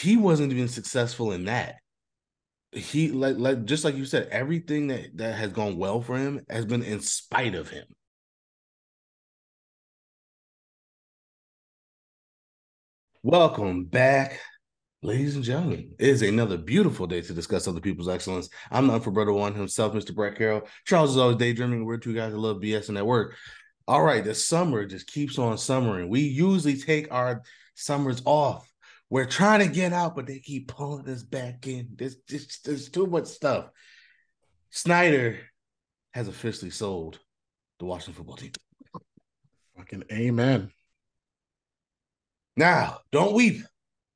he wasn't even successful in that. He like just like you said, everything that has gone well for him has been in spite of him. Welcome back, ladies and gentlemen. It is another beautiful day to discuss other people's excellence. I'm the Unfor Brother One himself, Mr. Brett Carroll. Charles is always daydreaming. We're two guys that love BSN at work. All right, the summer just keeps on summering. We usually take our summers off. We're trying to get out, but they keep pulling us back in. There's too much stuff. Snyder has officially sold the Washington football team. Fucking amen. Now, don't weep.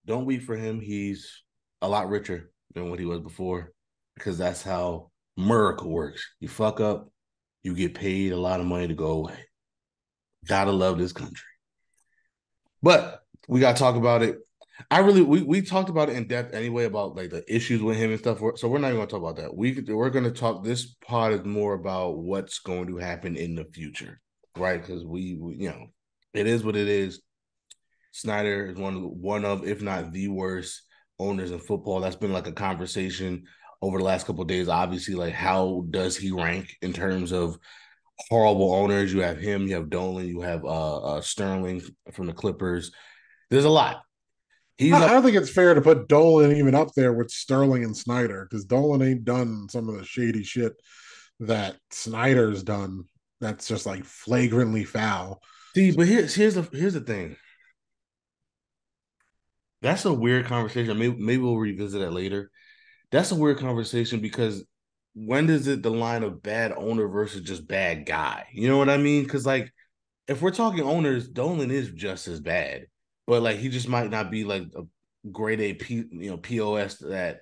Don't weep for him. He's a lot richer than what he was before because that's how miracle works. You fuck up, you get paid a lot of money to go away. Gotta love this country. But we gotta talk about it. We talked about it in depth anyway about like the issues with him and stuff. So we're not even gonna talk about that. We're gonna talk. This pod is more about what's going to happen in the future, right? Because we it is what it is. Snyder is one of if not the worst owners in football. That's been like a conversation over the last couple of days. Obviously, like how does he rank in terms of horrible owners? You have him, you have Dolan, you have Sterling from the Clippers. There's a lot. He's I up. don't think it's fair to put Dolan even up there with Sterling and Snyder because Dolan ain't done some of the shady shit that Snyder's done. That's just like flagrantly foul. See, but here's the thing. That's a weird conversation. Maybe we'll revisit that later. That's a weird conversation because when does it the line of bad owner versus just bad guy? You know what I mean? Because like if we're talking owners, Dolan is just as bad, but like he just might not be like a grade A POS that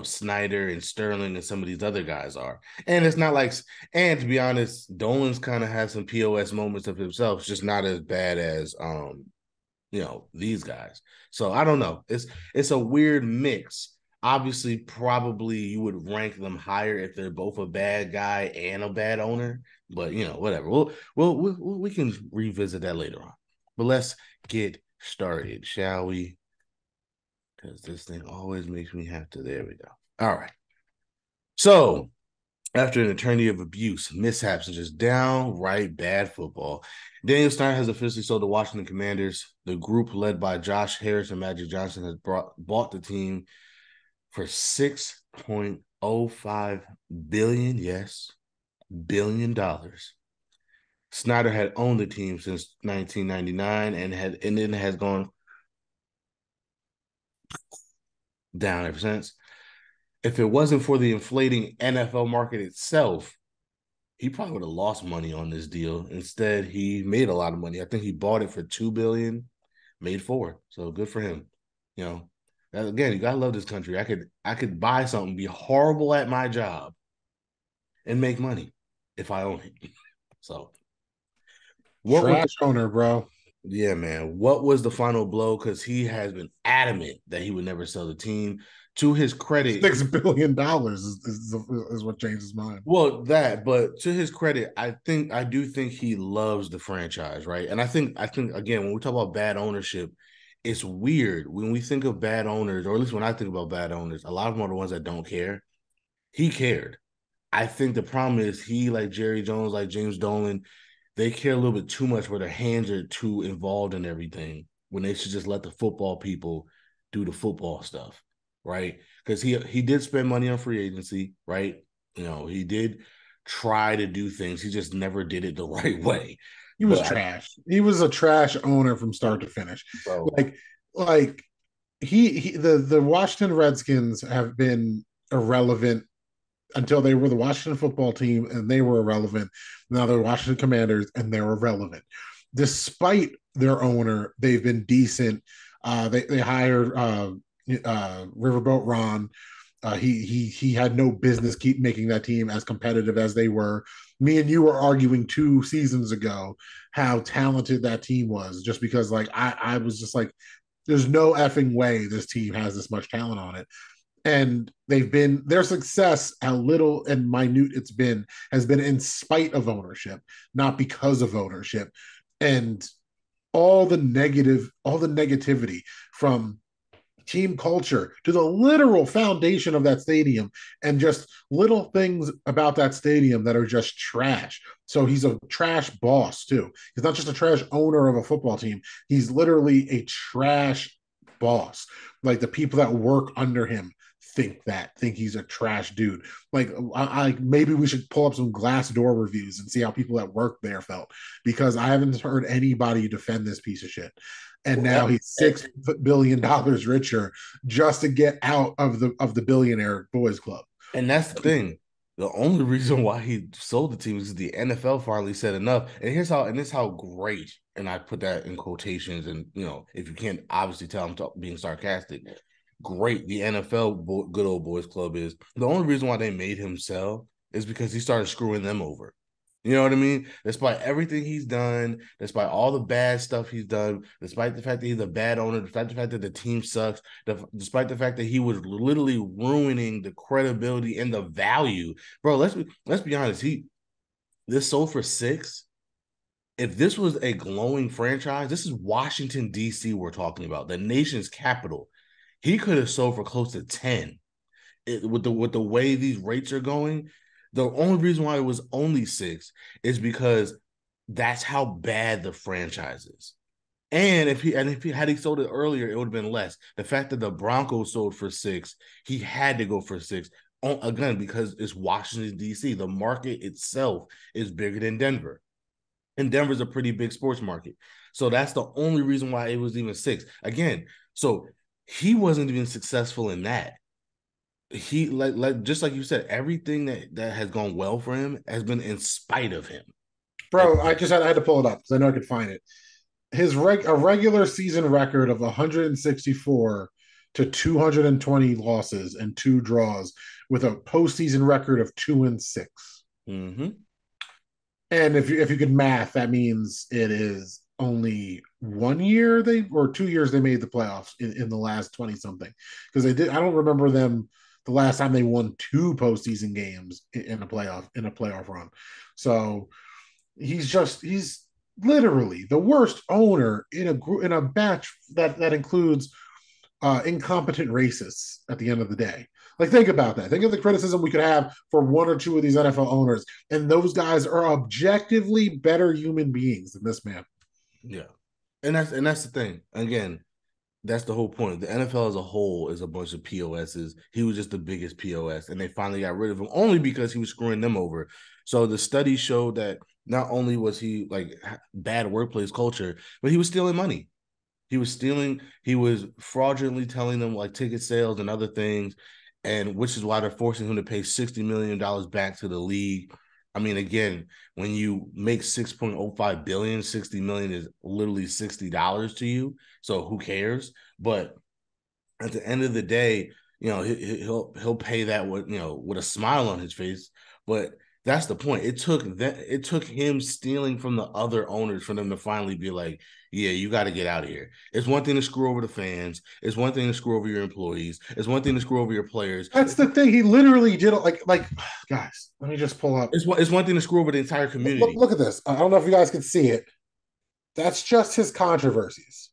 Snyder and Sterling and some of these other guys are. And it's not like, and to be honest, Dolan's kind of has some POS moments of himself, it's just not as bad as these guys. So I don't know. It's a weird mix. Obviously, probably you would rank them higher if they're both a bad guy and a bad owner. But whatever. We can revisit that later on. But let's get started, shall we? Because this thing always makes me have to. There we go. All right. So after an eternity of abuse, mishaps, and just downright bad football, Daniel Snyder has officially sold the Washington Commanders. The group led by Josh Harris and Magic Johnson has bought the team for $6.05 billion. Yes, $1 billion. Snyder had owned the team since 1999 and then has gone down ever since. If it wasn't for the inflating NFL market itself, he probably would have lost money on this deal. Instead, he made a lot of money. I think he bought it for $2 billion, made $4. So good for him. Again, you gotta love this country. I could buy something, be horrible at my job, and make money if I own it. So what was the Trash owner, bro. yeah, man. What was the final blow? Because he has been adamant that he would never sell the team. To his credit, $6 billion is what changed his mind. but to his credit, I do think he loves the franchise, right? And I think again, when we talk about bad ownership, it's weird when we think of bad owners, or at least when I think about bad owners, a lot of them are the ones that don't care. He cared. I think the problem is he, like Jerry Jones, like James Dolan, they care a little bit too much where their hands are too involved in everything when they should just let the football people do the football stuff, right? Because he did spend money on free agency, right? He did try to do things. He just never did it the right way. He was But trash. He was a trash owner from start to finish. bro, Like, like the Washington Redskins have been irrelevant until they were the Washington football team and they were irrelevant. Now they're Washington Commanders and they're irrelevant. Despite their owner, they've been decent. They hired Riverboat Ron. He had no business keep making that team as competitive as they were. Me and you were arguing 2 seasons ago how talented that team was, just because like I was just like, there's no effing way this team has this much talent on it. And they've been their success, how little and minute it's been, has been in spite of ownership, not because of ownership. And all the negativity from team culture, to the literal foundation of that stadium, and just little things about that stadium that are just trash. So he's a trash boss too. He's not just a trash owner of a football team. He's literally a trash boss. Like the people that work under him think he's a trash dude. Like I maybe we should pull up some Glassdoor reviews and see how people that work there felt, because I haven't heard anybody defend this piece of shit. And Well, now he's $6 billion richer just to get out of the billionaire boys club. and that's the thing. The only reason why he sold the team is the NFL finally said enough. And here's how, and this is how great, and I put that in quotations. And if you can't obviously tell, I'm being sarcastic. Great, the NFL good old boys club is. The only reason why they made him sell is because he started screwing them over. You know what I mean? Despite everything he's done, despite all the bad stuff he's done, despite the fact that he's a bad owner, despite the fact that the team sucks, despite the fact that he was literally ruining the credibility and the value, bro. Let's be honest. This sold for 6. If this was a glowing franchise, this is Washington D.C. we're talking about, the nation's capital. He could have sold for close to 10. With the way these rates are going, the only reason why it was only 6 is because that's how bad the franchise is. And if he had he sold it earlier, it would have been less. The fact that the Broncos sold for 6, he had to go for 6. Again, because it's Washington, D.C. The market itself is bigger than Denver. And Denver's a pretty big sports market. So that's the only reason why it was even 6. Again, so he wasn't even successful in that. He like just like you said, everything that has gone well for him has been in spite of him. And Bro, I had to pull it up because I know I could find it. A regular season record of 164 to 220 losses and 2 draws, with a postseason record of 2-6. mm-hmm. And if you could math, that means it is only 1 year they or 2 years they made the playoffs in the last 20 something. Because they did, I don't remember them the last time they won 2 postseason games in a playoff run. So he's literally the worst owner in a batch that includes incompetent racists at the end of the day. Like, think about that. Think of the criticism we could have for 1 or 2 of these NFL owners, and those guys are objectively better human beings than this man. Yeah. And that's the thing. Again, that's the whole point. The NFL as a whole is a bunch of POSs. He was just the biggest POS, and they finally got rid of him only because he was screwing them over. So the study showed that not only was he like bad workplace culture, but he was stealing money. He was fraudulently telling them like ticket sales and other things, and which is why they're forcing him to pay $60 million back to the league. I mean, again, when you make 6.05 billion, 60 million is literally $60 to you. So who cares? But at the end of the day, he'll pay that with a smile on his face. But that's the point. It took him stealing from the other owners for them to finally be like, yeah, you got to get out of here. It's one thing to screw over the fans. It's one thing to screw over your employees. It's one thing to screw over your players. That's the thing. He literally did like guys. Let me just pull up. It's one thing to screw over the entire Look, community. look at this. I don't know if you guys can see it. That's just his controversies.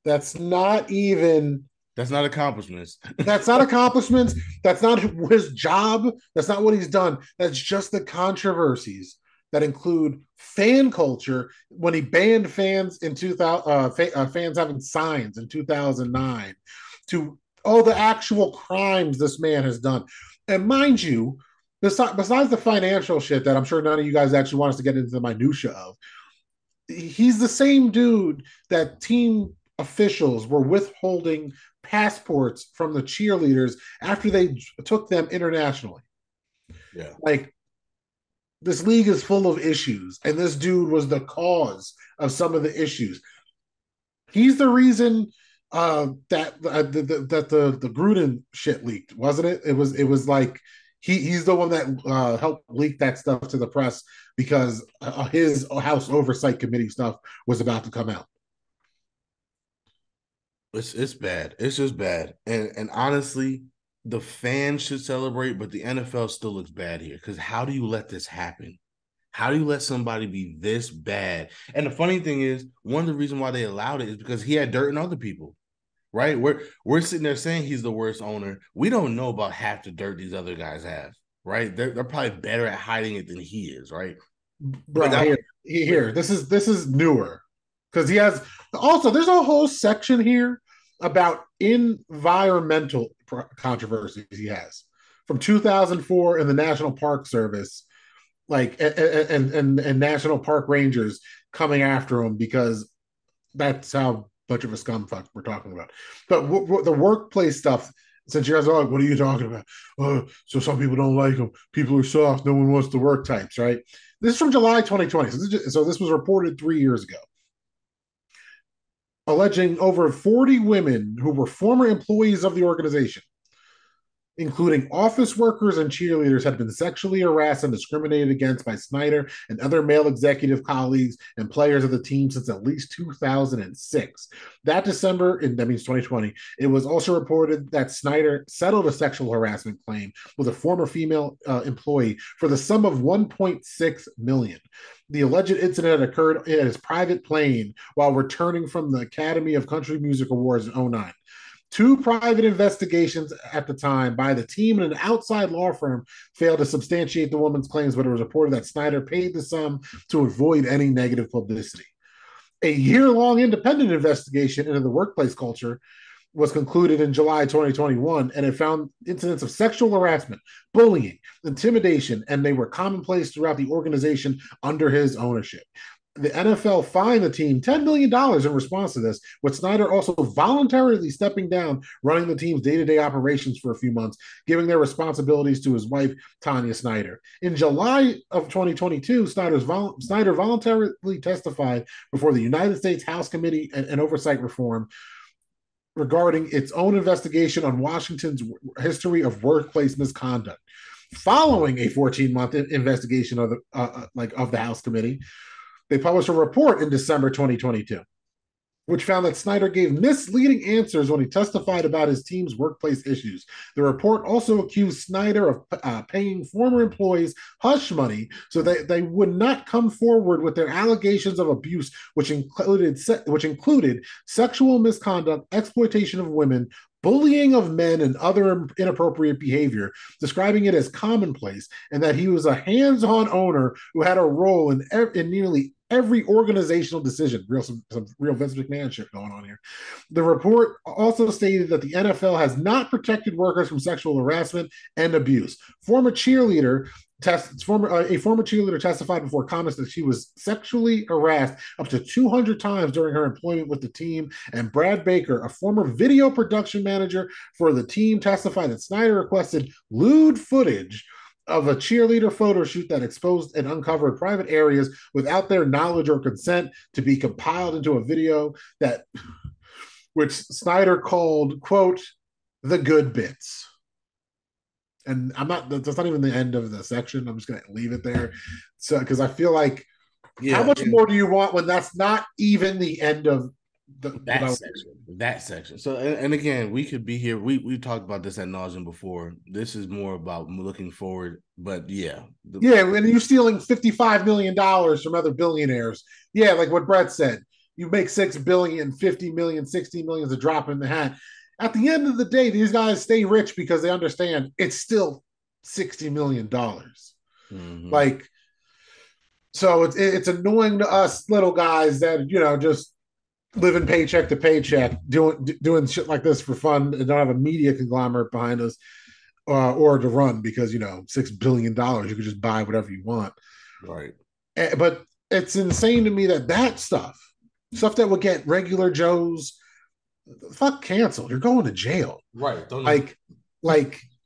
That's not even That's not accomplishments. That's not accomplishments. That's not his job. That's not what he's done. That's just the controversies that include fan culture when he banned fans in 2000, fans having signs in 2009, to all the actual crimes this man has done. And mind you, besides the financial shit that I'm sure none of you guys actually want us to get into the minutia of, he's the same dude that team officials were withholding passports from the cheerleaders after they took them internationally. Yeah. Like, this league is full of issues, and this dude was the cause of some of the issues. He's the reason that the Gruden shit leaked, wasn't it? It was like he's the one that helped leak that stuff to the press because his House Oversight Committee stuff was about to come out. It's bad. It's just bad. And honestly, the fans should celebrate, but the NFL still looks bad here. Because how do you let this happen? How do you let somebody be this bad? And the funny thing is, one of the reasons why they allowed it is because he had dirt in other people. right? We're sitting there saying he's the worst owner. We don't know about half the dirt these other guys have, right? They're probably better at hiding it than he is, right? But Bro, that here. This is newer because he has also. There's a whole section here about environmental controversies he has from 2004 in the National Park Service, like and national park rangers coming after him because that's how much of a scumfuck we're talking about. But the workplace stuff, since you guys are like, what are you talking about? Oh, so some people don't like him. People are soft. No one wants to work types, right? This is from July 2020. So this was reported 3 years ago, alleging over 40 women who were former employees of the organization, including office workers and cheerleaders, had been sexually harassed and discriminated against by Snyder and other male executive colleagues and players of the team since at least 2006. That December, that means 2020, it was also reported that Snyder settled a sexual harassment claim with a former female employee for the sum of 1.6 million. The alleged incident occurred in his private plane while returning from the Academy of Country Music Awards in '09. Two private investigations at the time by the team and an outside law firm failed to substantiate the woman's claims, but it was reported that Snyder paid the sum to avoid any negative publicity. A year-long independent investigation into the workplace culture was concluded in July 2021, and it found incidents of sexual harassment, bullying, intimidation, and they were commonplace throughout the organization under his ownership. The NFL fined the team $10 million in response to this, with Snyder also voluntarily stepping down, running the team's day-to-day operations for a few months, giving their responsibilities to his wife, Tanya Snyder. In July of 2022, Snyder voluntarily testified before the United States House Committee and Oversight Reform regarding its own investigation on Washington's history of workplace misconduct. Following a 14-month investigation of the House Committee, they published a report in December 2022, which found that Snyder gave misleading answers when he testified about his team's workplace issues. The report also accused Snyder of paying former employees hush money so that they would not come forward with their allegations of abuse, which included sexual misconduct, exploitation of women, bullying of men, and other inappropriate behavior, describing it as commonplace, and that he was a hands-on owner who had a role in nearly every organizational decision. Some real Vince McMahon shit going on here. The report also stated that the NFL has not protected workers from sexual harassment and abuse. A former cheerleader testified before Congress that she was sexually harassed up to 200 times during her employment with the team. And Brad Baker, a former video production manager for the team, testified that Snyder requested lewd footage of a cheerleader photo shoot that exposed and uncovered private areas without their knowledge or consent to be compiled into a video that which Snyder called, quote, the good bits. And that's not even the end of the section. I'm just going to leave it there. So, because I feel like, how much more do you want when that's not even the end of that section. So, and again, we could be here. We talked about this ad nauseum before. This is more about looking forward. But yeah, when you're stealing $55 million from other billionaires, yeah, like what Brett said, you make 6 billion, 50 million, 60 million is a drop in the hat. At the end of the day, these guys stay rich because they understand it's still $60 million. Mm-hmm. Like, so it's annoying to us little guys that just living paycheck to paycheck, doing shit like this for fun, and don't have a media conglomerate behind us, or to run because $6 billion you could just buy whatever you want, right? But it's insane to me that stuff that would get regular Joes canceled. You're going to jail, right?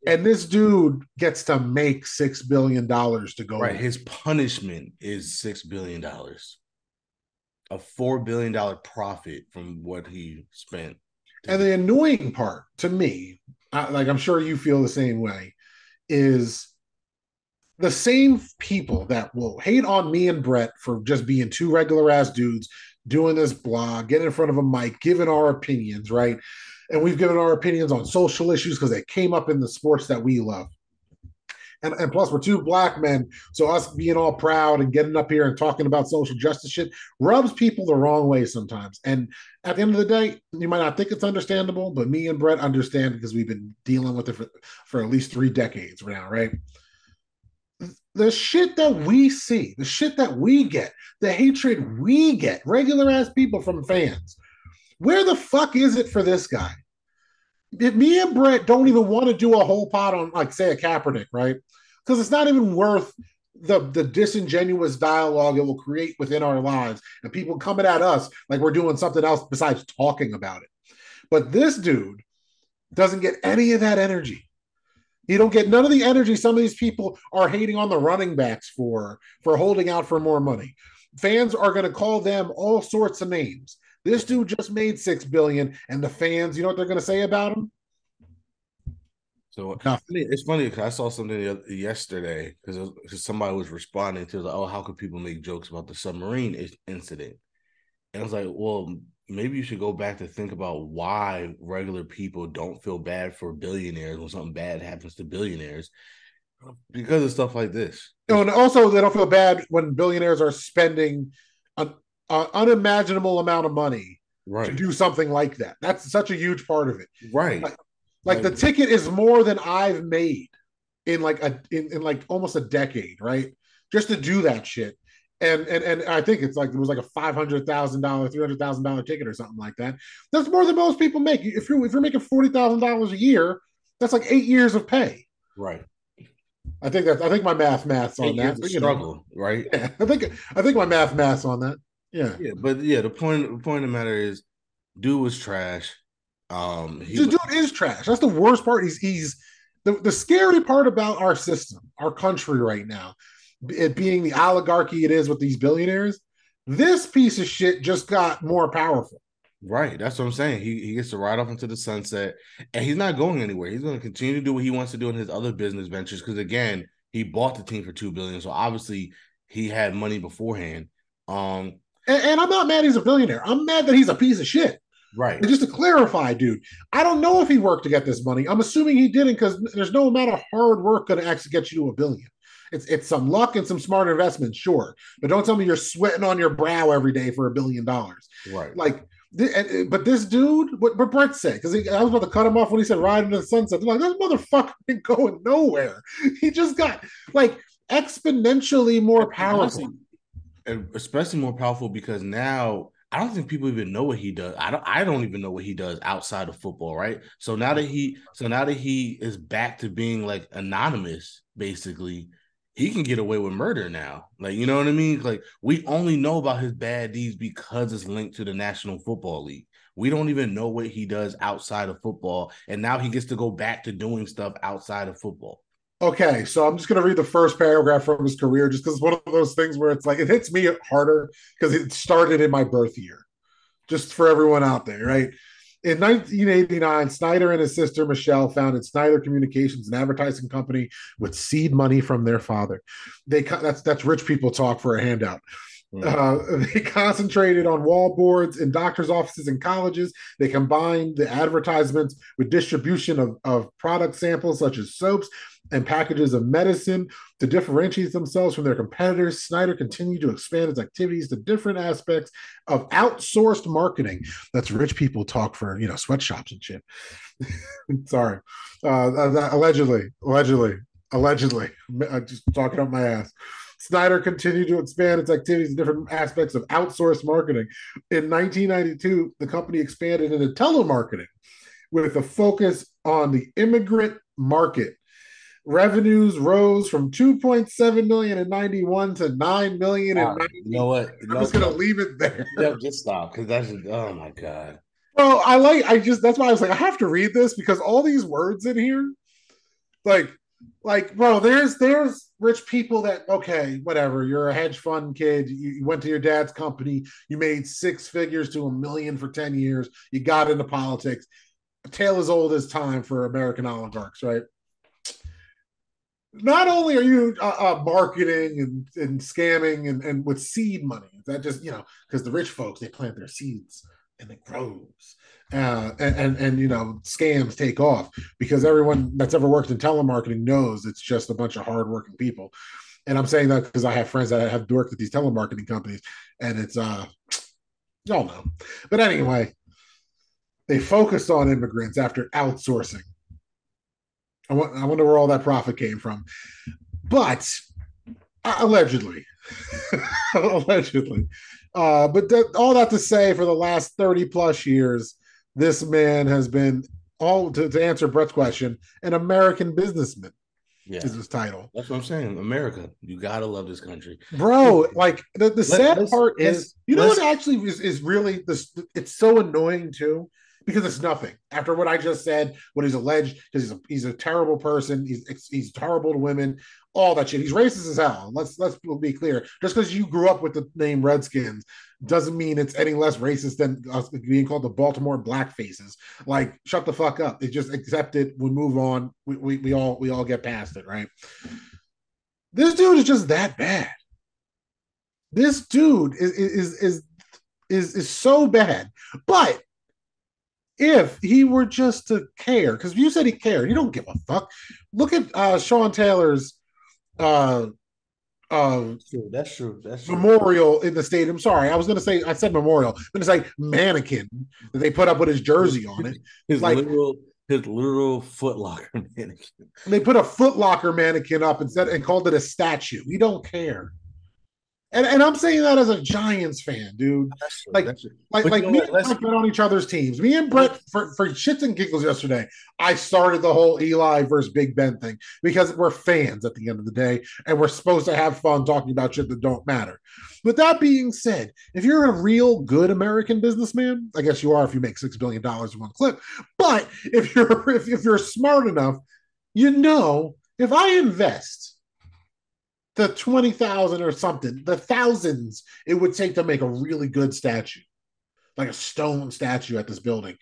And this dude gets to make $6 billion to go. Right, his punishment is $6 billion. A $4 billion profit from what he spent. And the annoying part to me, I'm sure you feel the same way, is the same people that will hate on me and Brett for just being two regular ass dudes doing this blog, getting in front of a mic, giving our opinions, right? And we've given our opinions on social issues because they came up in the sports that we love. And plus we're two black men, so us being all proud and getting up here and talking about social justice shit rubs people the wrong way sometimes. And at the end of the day, you might not think it's understandable, but me and Brett understand because we've been dealing with it for at least 3 decades now, right? The shit that we see, the shit that we get, the hatred we get, regular ass people from fans, where the fuck is it for this guy? If me and Brett don't even want to do a whole pot on, like, say, a Kaepernick, right? Because it's not even worth the disingenuous dialogue it will create within our lives and people coming at us like we're doing something else besides talking about it. But this dude doesn't get any of that energy. You don't get none of the energy some of these people are hating on the running backs for holding out for more money. Fans are going to call them all sorts of names. This dude just made 6 billion, and the fans, you know what they're going to say about him? So Nothing. it's funny because I saw something yesterday because somebody was responding to like, oh, how could people make jokes about the submarine incident? And I was like, well, maybe you should go back to think about why regular people don't feel bad for billionaires when something bad happens to billionaires because of stuff like this. And also, they don't feel bad when billionaires are spending an unimaginable amount of money to Right, do something like that. That's such a huge part of it. right. Like Like, the ticket is more than I've made in like in like almost a decade, right? Just to do that shit. And I think it's like it was like a $500,000, $300,000 ticket or something like that. That's more than most people make. If you're making $40,000 a year, that's like 8 years of pay. right. I think my math's on 8 years that, of but you know, struggle, right? yeah, I think my math's on that. Yeah, Yeah, but yeah, the point of the matter is, dude was trash. He the dude is trash. That's the worst part. He's the scary part about our system, our country right now, it being the oligarchy it is with these billionaires. This piece of shit just got more powerful. right. That's what I'm saying. He gets to ride off into the sunset, and he's not going anywhere. He's going to continue to do what he wants to do in his other business ventures. Because again, he bought the team for 2 billion, so obviously he had money beforehand. Um, And I'm not mad he's a billionaire. I'm mad that he's a piece of shit. right, And just to clarify, dude, I don't know if he worked to get this money. I'm assuming he didn't because there's no amount of hard work going to actually get you to a billion. It's some luck and some smart investments, sure, but don't tell me you're sweating on your brow every day for $1 billion. right. Like, but this dude, what Brett said, because I was about to cut him off when he said "ride into the sunset." They're like, this motherfucker ain't going nowhere. He just got like exponentially more And powerful. honestly, and especially more powerful because now I don't think people even know what he does. I don't even know what he does outside of football, right? So now that he is back to being like anonymous, basically, he can get away with murder now. Like, you know what I mean? Like, we only know about his bad deeds because it's linked to the National Football League. We don't even know what he does outside of football. And now he gets to go back to doing stuff outside of football. Okay, so I'm just going to read the first paragraph from his career just because it's one of those things where it's like it hits me harder because it started in my birth year. Just for everyone out there, right? In 1989, Snyder and his sister Michelle founded Snyder Communications, an advertising company with seed money from their father. That's rich people talk for a handout. Mm. They concentrated on wall boards in doctors' offices and colleges. They combined the advertisements with distribution of product samples such as soaps and packages of medicine to differentiate themselves from their competitors. Snyder continued to expand its activities to different aspects of outsourced marketing. That's rich people talk for sweatshops and shit. Sorry, allegedly, I'm just talking up my ass. Snyder continued to expand its activities in different aspects of outsourced marketing. In 1992, the company expanded into telemarketing with a focus on the immigrant market. Revenues rose from 2.7 million in 91 to 9 million in You know 90. what? I'm just gonna Nope. leave it there. Yep, just stop because that's just, oh my god. Well, that's why I was like, I have to read this because all these words in here, like, bro, there's rich people that, okay, whatever, you're a hedge fund kid, you went to your dad's company, you made 6 figures to 1 million for 10 years, you got into politics. A tale as old as time for American oligarchs, right? Not only are you marketing and scamming and with seed money, that just because the rich folks they plant their seeds and it grows. and scams take off because everyone that's ever worked in telemarketing knows it's just a bunch of hardworking people. And I'm saying that because I have friends that have worked at these telemarketing companies, and it's y'all know. But anyway, they focused on immigrants after outsourcing. I wonder where all that profit came from. But allegedly, allegedly. All that to say, for the last 30 plus years, this man has been to answer Brett's question, an American businessman Yeah, is his title. that's what I'm saying. America, you gotta love this country. Bro, like the Let, sad let's part let's is, you know what let's actually is really this, it's so annoying too, because it's nothing. After what I just said, what he's alleged, because he's a terrible person, he's terrible to women, all that shit. He's racist as hell. Let's be clear. Just because you grew up with the name Redskins doesn't mean it's any less racist than us being called the Baltimore Blackfaces. Like, shut the fuck up. They just accept it. We move on. We all get past it, right? This dude is just that bad. This dude is so bad. But if he were just to care, because you said he cared, you don't give a fuck. Look at Sean Taylor's uh, uh, true. That's true. That's true. memorial in the stadium. Sorry, I was going to say, I said memorial, but it's like mannequin that they put up with his jersey on it. His Like, literal his literal footlocker mannequin. they put a Foot Locker mannequin up instead and called it a statue. We don't care. And I'm saying that as a Giants fan, dude. That's true. Like That's true. like But you like know me what? and Brett bet on each other's teams. Me and Brett, Let's for shits and giggles yesterday, I started the whole Eli versus Big Ben thing because we're fans at the end of the day, and we're supposed to have fun talking about shit that don't matter. With that being said, if you're a real good American businessman, I guess you are if you make $6 billion in one clip. But if you're smart enough, if I invest the 20,000 or something, the thousands it would take to make a really good statue, like a stone statue at this building.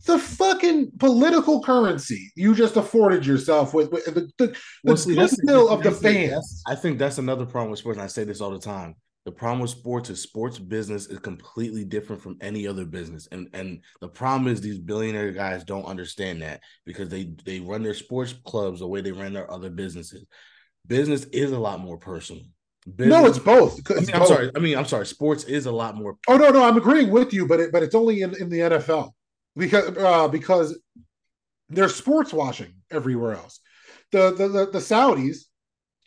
The fucking political currency you just afforded yourself with the well, see, goodwill of the fans. I think that's another problem with sports, and I say this all the time. The problem with sports is sports business is completely different from any other business, and the problem is these billionaire guys don't understand that because they run their sports clubs the way they run their other businesses. Business is a lot more personal. No, Business. it's both. I It's mean, I'm both. sorry. I'm sorry. Sports is a lot more. Oh no, I'm agreeing with you, but it's only in the NFL because there's sports washing everywhere else. The Saudis,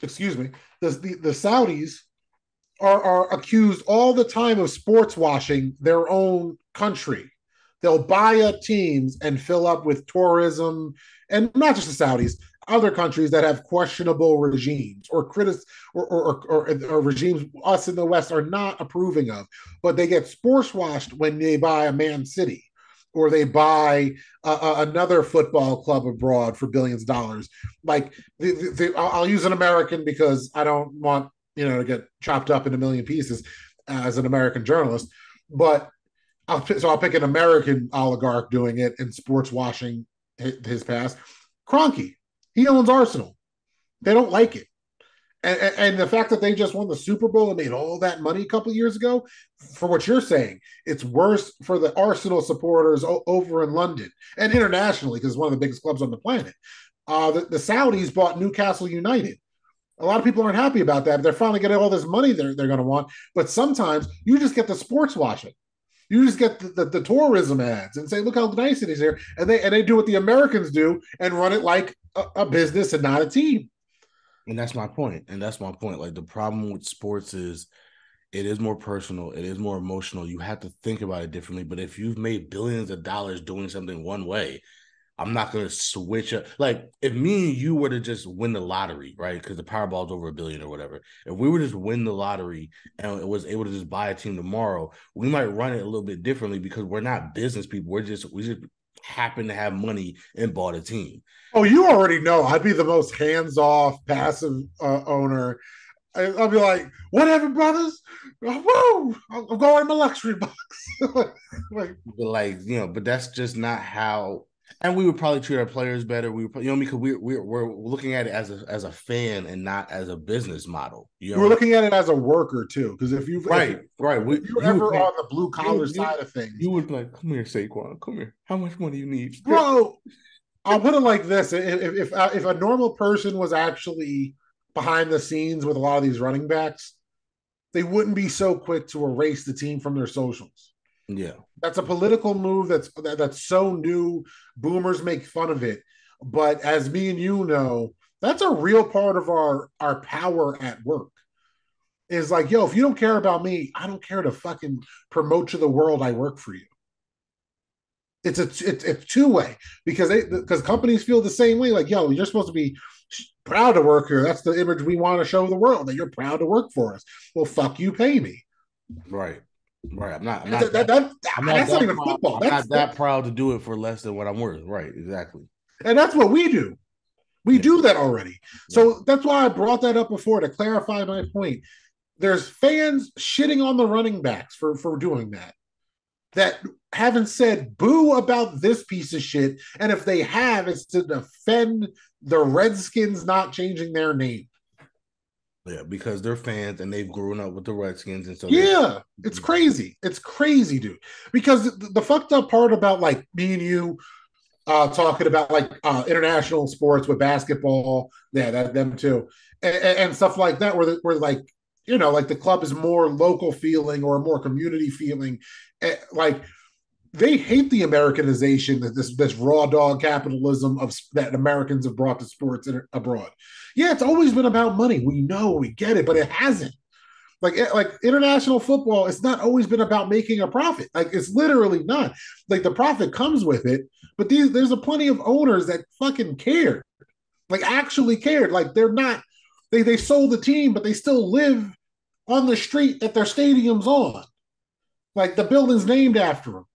excuse me, the Saudis are accused all the time of sports washing their own country. They'll buy up teams and fill up with tourism, and not just the Saudis, other countries that have questionable regimes or regimes us in the West are not approving of, but they get sports washed when they buy a Man City or they buy another football club abroad for billions of dollars. Like, I'll use an American because I don't want to get chopped up in a million pieces as an American journalist. But I'll pick an American oligarch doing it and sports washing his past. Kroenke, he owns Arsenal. They don't like it. And the fact that they just won the Super Bowl and made all that money a couple of years ago, for what you're saying, it's worse for the Arsenal supporters over in London and internationally because it's one of the biggest clubs on the planet. The Saudis bought Newcastle United. A lot of people aren't happy about that. They're finally getting all this money they're going to want. But sometimes you just get the sports washing. You just get the tourism ads and say, "Look how nice it is here," and they do what the Americans do and run it like a business and not a team. And that's my point. And that's my point. Like the problem with sports is it is more personal, it is more emotional. You have to think about it differently. But if you've made billions of dollars doing something one way, I'm not gonna switch up. Like if me and you were to just win the lottery, right? Because the Powerball is over $1 billion or whatever. If we were to just win the lottery and it was able to just buy a team tomorrow, we might run it a little bit differently because we're not business people. We just happen to have money and bought a team. Oh, you already know I'd be the most hands-off, passive owner. I'll be like, "Whatever, brothers. Woo! I'm going in my luxury box." Like, But like, but that's just not how And we would probably treat our players better. We would, you know, because we're looking at it as a fan and not as a business model. You know We're what I mean? looking at it as a worker too, because Right, right. if you're You would ever pay, on the blue collar side of things, you would be like, come here, Saquon, come here. How much money you need? bro, I'll put it like this: if a normal person was actually behind the scenes with a lot of these running backs, they wouldn't be so quick to erase the team from their socials. Yeah, That's a political move that's so new. Boomers make fun of it, but as me and you know, that's a real part of our power at work. Is like, yo, if you don't care about me, I don't care to fucking promote to the world I work for you. It's two way because companies feel the same way. Like, yo, you're supposed to be proud to work here. That's the image we want to show the world that you're proud to work for us. Well, fuck you, pay me. right, right. That's not even football. I'm not that proud to do it for less than what I'm worth. Right, exactly. And that's what we do. We Yeah, do that already. yeah. So that's why I brought that up before to clarify my point. There's fans shitting on the running backs for doing that haven't said boo about this piece of shit. And if they have, it's to defend the Redskins not changing their name. Yeah, because they're fans and they've grown up with the Redskins, and so they. Yeah, it's crazy. It's crazy, dude. Because the fucked up part about like me and you talking about like international sports with basketball, yeah, them too, and stuff like that, where like like the club is more local feeling or more community feeling, like they hate the Americanization that this raw dog capitalism of that Americans have brought to sports abroad. Yeah, it's always been about money. We know, we get it, but it hasn't. Like international football, it's not always been about making a profit. Like it's literally not. Like the profit comes with it, but there's a plenty of owners that fucking cared, like actually cared. Like they're not. They sold the team, but they still live on the street that their stadium's on. Like the building's named after them.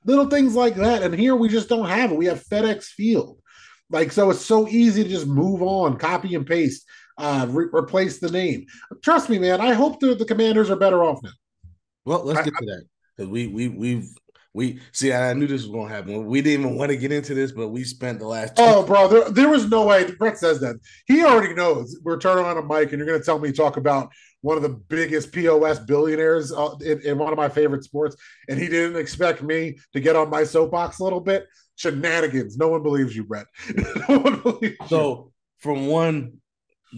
Little things like that. And here we just don't have it. We have FedEx Field. Like, so it's so easy to just move on, copy and paste, replace the name. Trust me, man. I hope the Commanders are better off now. Well, let's get to that because we see. I knew this was going to happen. We didn't even want to get into this, but we spent the last two. Oh, bro, there was no way. Brett says that. He already knows. We're turning on a mic, and you're going to tell me talk about one of the biggest POS billionaires in one of my favorite sports, and he didn't expect me to get on my soapbox a little bit. Shenanigans. No one believes you, Brett. No one believes you. So from one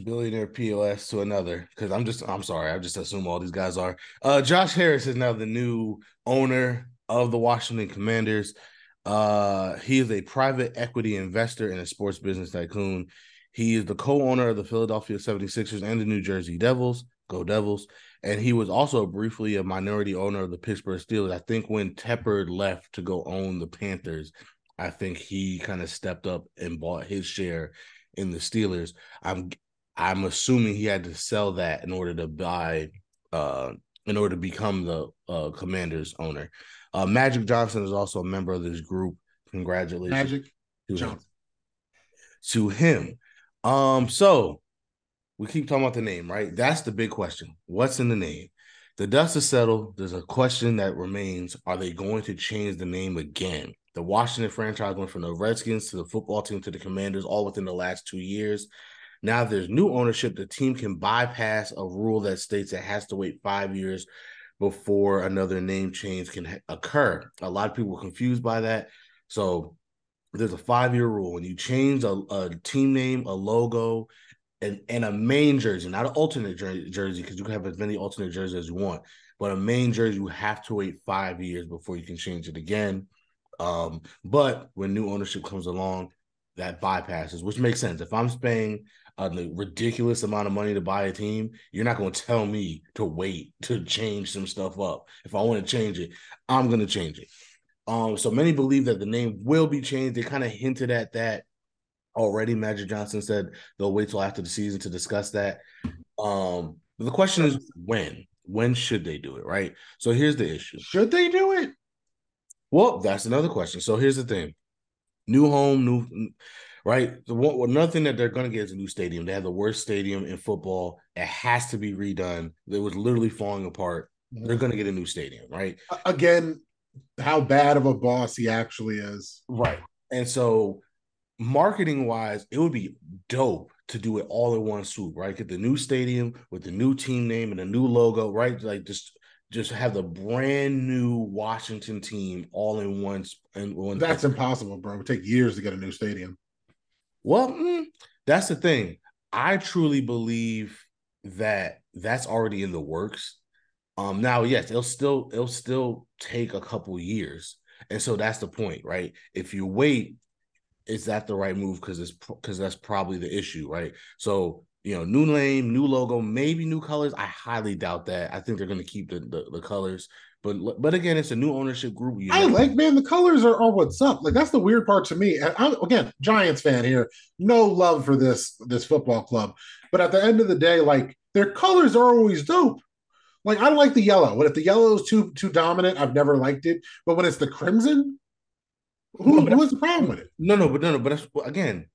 billionaire POS to another, because I'm sorry, I just assume all these guys are. Josh Harris is now the new owner of the Washington Commanders. He is a private equity investor and a sports business tycoon. He is the co-owner of the Philadelphia 76ers and the New Jersey Devils. Go Devils. And he was also briefly a minority owner of the Pittsburgh Steelers. I think when Tepper left to go own the Panthers, I think he kind of stepped up and bought his share in the Steelers. I'm assuming he had to sell that in order to buy, in order to become the Commanders owner. Magic Johnson is also a member of this group. Congratulations, Magic Johnson. To him. So we keep talking about the name, right? That's the big question. What's in the name? The dust is settled. There's a question that remains. Are they going to change the name again? The Washington franchise went from the Redskins to the football team to the Commanders all within the last 2 years. Now there's new ownership. The team can bypass a rule that states it has to wait 5 years before another name change can occur. A lot of people were confused by that. So there's a 5-year rule. When you change a team name, a logo, and a main jersey, not an alternate jersey, because you can have as many alternate jerseys as you want, but a main jersey, you have to wait 5 years before you can change it again. But when new ownership comes along, that bypasses, which makes sense. If I'm paying a ridiculous amount of money to buy a team, you're not going to tell me to wait to change some stuff up. If I want to change it, I'm going to change it. So many believe that the name will be changed. They kind of hinted at that already. Magic Johnson said they'll wait till after the season to discuss that. But the question is when? When should they do it, right? So here's the issue. Should they do it? Well, that's another question. So here's the thing. New home, right? Another thing that they're going to get is a new stadium. They have the worst stadium in football. It has to be redone. It was literally falling apart. They're going to get a new stadium, right? Again, how bad of a boss he actually is. Right. And so marketing wise, it would be dope to do it all in one swoop, right? Get the new stadium with the new team name and a new logo, right? Like just have the brand new Washington team all in one place. That's impossible, bro. It would take years to get a new stadium. Well, that's the thing. I truly believe that that's already in the works. Now, yes, it'll still take a couple years, and so that's the point, right? If you wait, is that the right move? Because that's probably the issue, right? So new name, new logo, maybe new colors. I highly doubt that. I think they're going to keep the colors, but again, it's a new ownership group. You I never. like, man, the colors are what's up. Like that's the weird part to me. Again, Giants fan here, no love for this football club, but at the end of the day, like their colors are always dope. Like I like the yellow, but if the yellow is too dominant, I've never liked it. But when it's the crimson, Well, who has the problem with it? no, but that's again,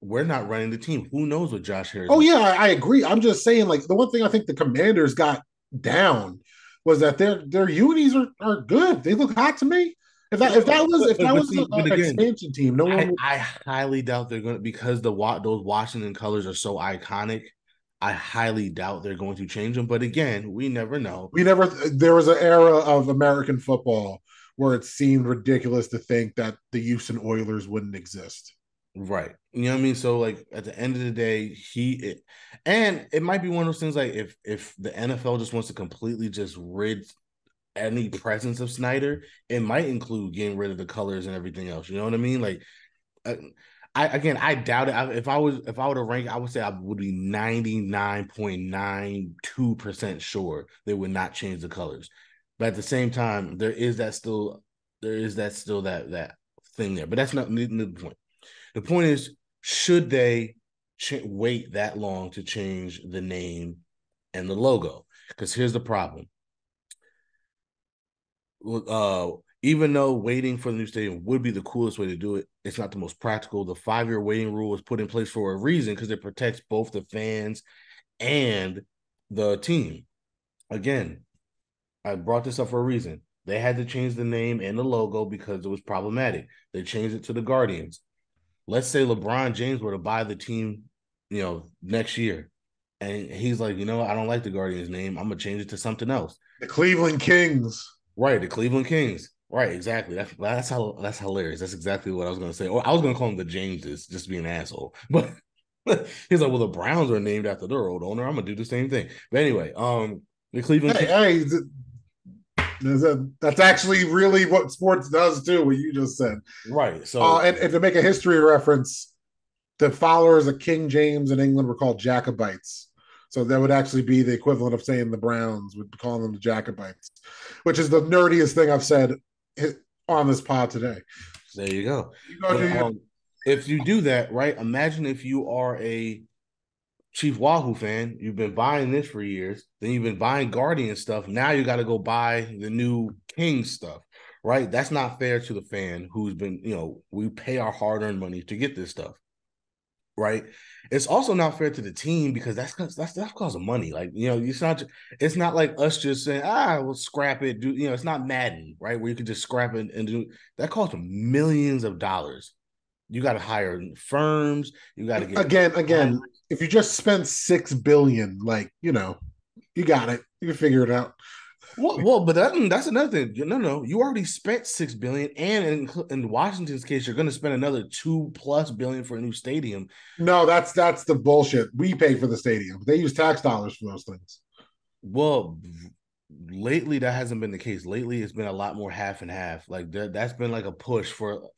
we're not running the team. Who knows what Josh Harris Oh is? yeah, I agree. I'm just saying, like the one thing I think the Commanders got down was that their unis are good. They look hot to me. If that was See, but an again, expansion team, no one would. I highly doubt they're going to because those Washington colors are so iconic. I highly doubt they're going to change them. But again, we never know. We never. There was an era of American football where it seemed ridiculous to think that the Houston Oilers wouldn't exist. Right. You know what I mean? So like at the end of the day, and it might be one of those things like if the NFL just wants to completely just rid any presence of Snyder, it might include getting rid of the colors and everything else. You know what I mean? Like uh, I doubt it. If I were to rank, I would say I would be 99.92% sure they would not change the colors. But at the same time, there is that thing there. But that's not the point. The point is, should they wait that long to change the name and the logo? Because here's the problem. Even though waiting for the new stadium would be the coolest way to do it, it's not the most practical. The 5-year waiting rule was put in place for a reason because it protects both the fans and the team. Again, I brought this up for a reason. They had to change the name and the logo because it was problematic. They changed it to the Guardians. Let's say LeBron James were to buy the team, next year, and he's like, I don't like the Guardians name. I'm gonna change it to something else. The Cleveland Kings. Right, the Cleveland Kings. Right, exactly. That's hilarious. That's exactly what I was gonna say. Or I was gonna call them the Jameses, just to be an asshole. But he's like, well, the Browns are named after their old owner. I'm gonna do the same thing. But anyway, the Cleveland Hey, Kings. hey, that's actually really what sports does too. What you just said. Right. So And to make a history reference, the followers of King James in England were called Jacobites. So that would actually be the equivalent of saying the Browns would call them the Jacobites, which is the nerdiest thing I've said on this pod today. there you go. You go But to your if you do that, right, imagine if you are a Chief Wahoo fan, you've been buying this for years, then you've been buying Guardian stuff. Now you got to go buy the new King stuff, right? That's not fair to the fan who's been, we pay our hard earned money to get this stuff, right? It's also not fair to the team because that's because of money. Like, it's not like us just saying, we'll scrap it. It's not Madden, right? Where you can just scrap it and do that costs millions of dollars. You got to hire firms, you got to get again. If you just spend 6 billion, like you got it. You can figure it out. But that's another thing. No, you already spent 6 billion, and in Washington's case, you're going to spend another 2+ billion for a new stadium. No, that's the bullshit. We pay for the stadium. They use tax dollars for those things. Well, lately that hasn't been the case. Lately, it's been a lot more half and half. Like that's been like a push for.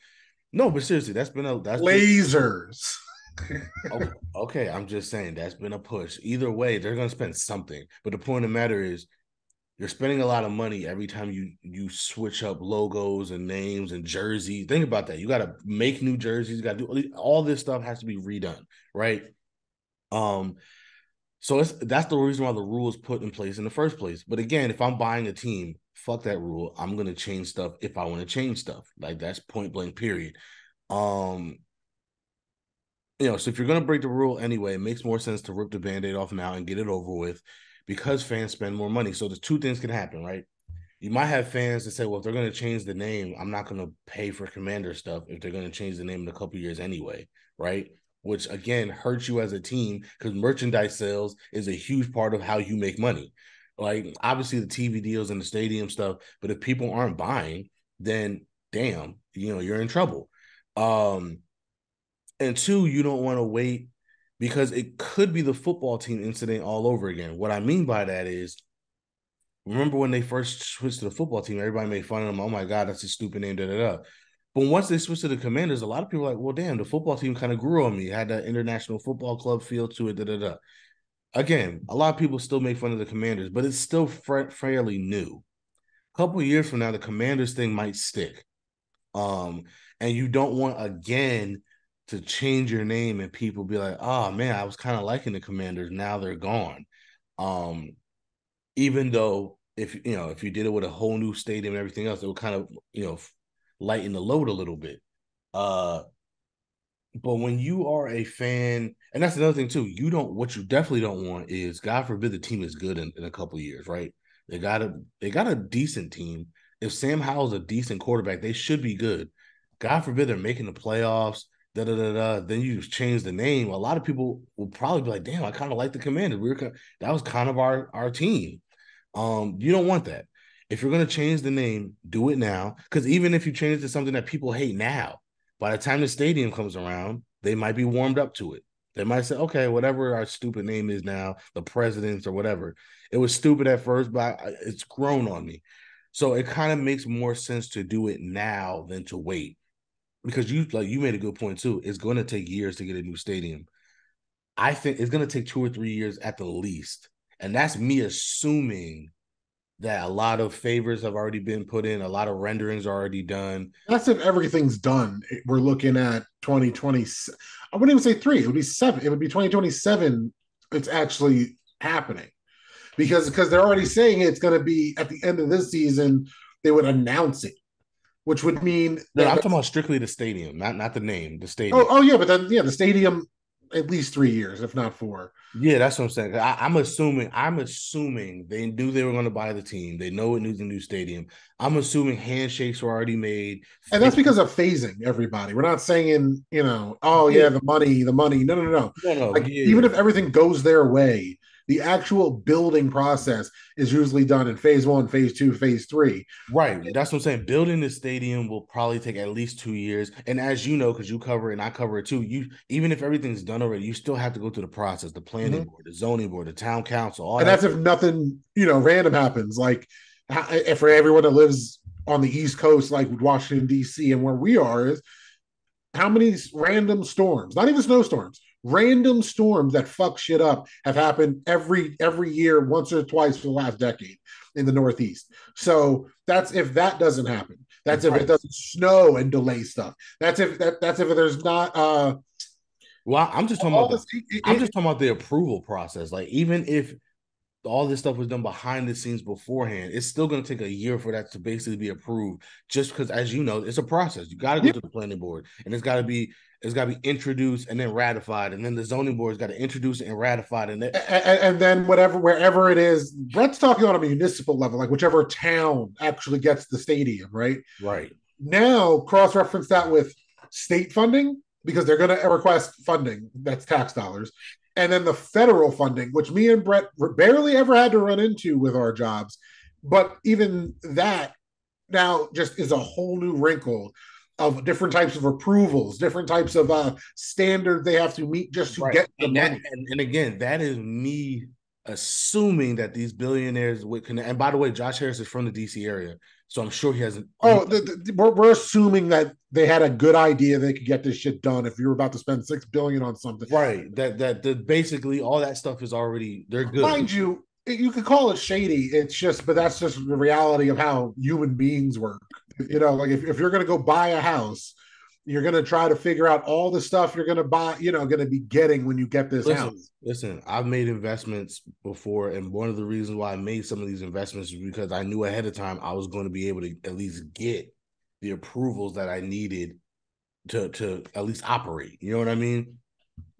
No, but seriously, that's been Lasers. okay. Okay, I'm just saying that's been a push. Either way, they're going to spend something. But the point of the matter is, you're spending a lot of money every time you switch up logos and names and jerseys. Think about that. You got to make new jerseys. You got to do all this stuff has to be redone, right? Um, so that's the reason why the rule is put in place in the first place. But again, if I'm buying a team, fuck that rule. I'm gonna change stuff if I want to change stuff. Like that's point blank. Period. Um, so if you're gonna break the rule anyway, it makes more sense to rip the band-aid off now and get it over with because fans spend more money. So the two things can happen, right? You might have fans that say, well, if they're going to change the name, I'm not going to pay for Commander stuff if they're going to change the name in a couple years anyway, right? Which again hurts you as a team because merchandise sales is a huge part of how you make money. Like obviously the TV deals and the stadium stuff, but if people aren't buying, then damn, you're in trouble. Um, and two, you don't want to wait because it could be the football team incident all over again. What I mean by that is, remember when they first switched to the football team, everybody made fun of them. Oh my God, that's a stupid name, da da da. But once they switched to the Commanders, a lot of people were like, well, damn, the football team kind of grew on me. It had that international football club feel to it, da da da. Again, a lot of people still make fun of the Commanders, but it's still fairly new. A couple of years from now, the Commanders thing might stick. Um, and you don't want again to change your name and people be like, oh man, I was kind of liking the Commanders. Now they're gone. Um, Even though if you did it with a whole new stadium and everything else, it would kind of lighten the load a little bit. Uh, but when you are a fan, and that's another thing too, what you definitely don't want is, God forbid, the team is good in a couple of years, right? They got a decent team. If Sam Howell's a decent quarterback, they should be good. God forbid they're making the playoffs, da da da da. Then you change the name. A lot of people will probably be like, "Damn, I kind of like the Commanders. That was kind of our team." You don't want that. If you're gonna change the name, do it now. Because even if you change it to something that people hate now, by the time the stadium comes around, they might be warmed up to it. They might say, okay, whatever our stupid name is now, the presidents or whatever. It was stupid at first, but it's grown on me. So it kind of makes more sense to do it now than to wait. Because you made a good point too. It's going to take years to get a new stadium. I think it's going to take 2 or 3 years at the least. And that's me assuming that a lot of favors have already been put in, a lot of renderings are already done. That's if everything's done. We're looking at 2020. I wouldn't even say three. It would be seven. It would be 2027. It's actually happening because they're already saying it's going to be at the end of this season. They would announce it, which would mean No, I'm that. talking about strictly the stadium, not the name, the Oh, stadium. oh yeah, but then yeah, the stadium at least 3 years, if not four. Yeah, that's what I'm saying. I'm assuming they knew they were going to buy the team. They know it needs a new stadium. I'm assuming handshakes were already made. And that's because of phasing everybody. We're not saying, oh Yeah, yeah, the money. No, no, no, no. no, no, Like yeah, even yeah. if everything goes their way, the actual building process is usually done in phase one, phase two, phase three. Right. That's what I'm saying. Building the stadium will probably take at least 2 years. And as you know, because you cover it and I cover it too, you even if everything's done already, you still have to go through the process, the planning Mhm. board, the zoning board, the town council, all And that. that's if nothing, random happens. Like if for everyone that lives on the East Coast, like Washington, D.C., and where we are, is how many random storms, not even snowstorms, random storms that fuck shit up have happened every year, once or twice for the last decade in the Northeast. So that's if that doesn't happen. That's if it Right. doesn't snow and delay stuff. That's if there's not Well, I'm just talking about all the this. I'm just talking about the approval process. Like even if all this stuff was done behind the scenes beforehand, it's still going to take a year for that to basically be approved. Just because, as you know, it's a process. You got to go Yeah, to the planning board, and it's got to be introduced and then ratified, and then the zoning board's got to introduce it and ratifiy it. And that, and then wherever it is, Brett's talking on a municipal level, like whichever town actually gets the stadium, right? right, Now cross-reference that with state funding because they're going to request funding that's tax dollars, and then the federal funding, which me and Brett barely ever had to run into with our jobs, but even that now just is a whole new wrinkle of different types of approvals, different types of standards they have to meet just to right, get the and that, money. and again, that is me assuming that these billionaires would connect. And by the way, Josh Harris is from the DC area, so I'm sure he has. Oh, we're assuming that they had a good idea they could get this shit done. If you were about to spend $6 billion on something, Right. That basically all that stuff is already they're good. mind you, you could call it shady. It's just, but that's just the reality of how human beings work. Like if you're going to go buy a house, you're going to try to figure out all the stuff you're going to buy, going to be getting when you get this Listen, house. listen, I've made investments before, and one of the reasons why I made some of these investments is because I knew ahead of time I was going to be able to at least get the approvals that I needed to at least operate. You know what I mean?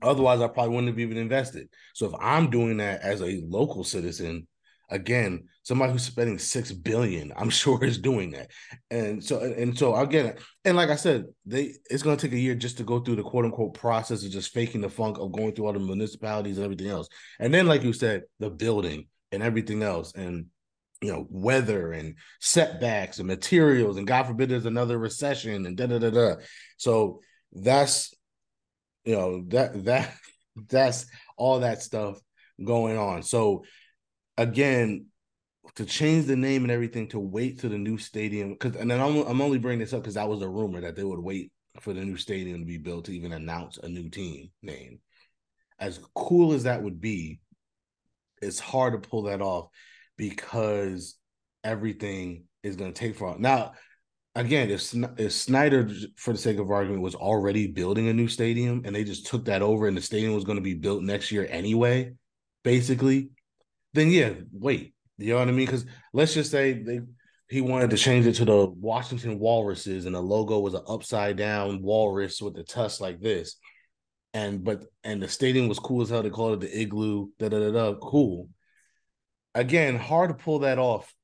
Otherwise, I probably wouldn't have even invested. So if I'm doing that as a local citizen, Again, somebody who's spending 6 billion, I'm sure is doing that. And so again, and like I said, it's gonna take a year just to go through the quote unquote process of just faking the funk of going through all the municipalities and everything else. And then, like you said, the building and everything else, and weather and setbacks and materials, and God forbid there's another recession and da da da da. So that's that's all that stuff going on. So again, to change the name and everything, to wait to the new stadium, because and then I'm only bringing this up because that was a rumor that they would wait for the new stadium to be built to even announce a new team name. As cool as that would be, it's hard to pull that off because everything is going to take for now. Again, if Snyder, for the sake of argument, was already building a new stadium and they just took that over and the stadium was going to be built next year anyway, basically, then yeah, wait. You know what I mean? Because let's just say he wanted to change it to the Washington Walruses and the logo was an upside down walrus with the tusk like this. And the stadium was cool as hell. They called it the Igloo, da da da da. Cool. Again, hard to pull that off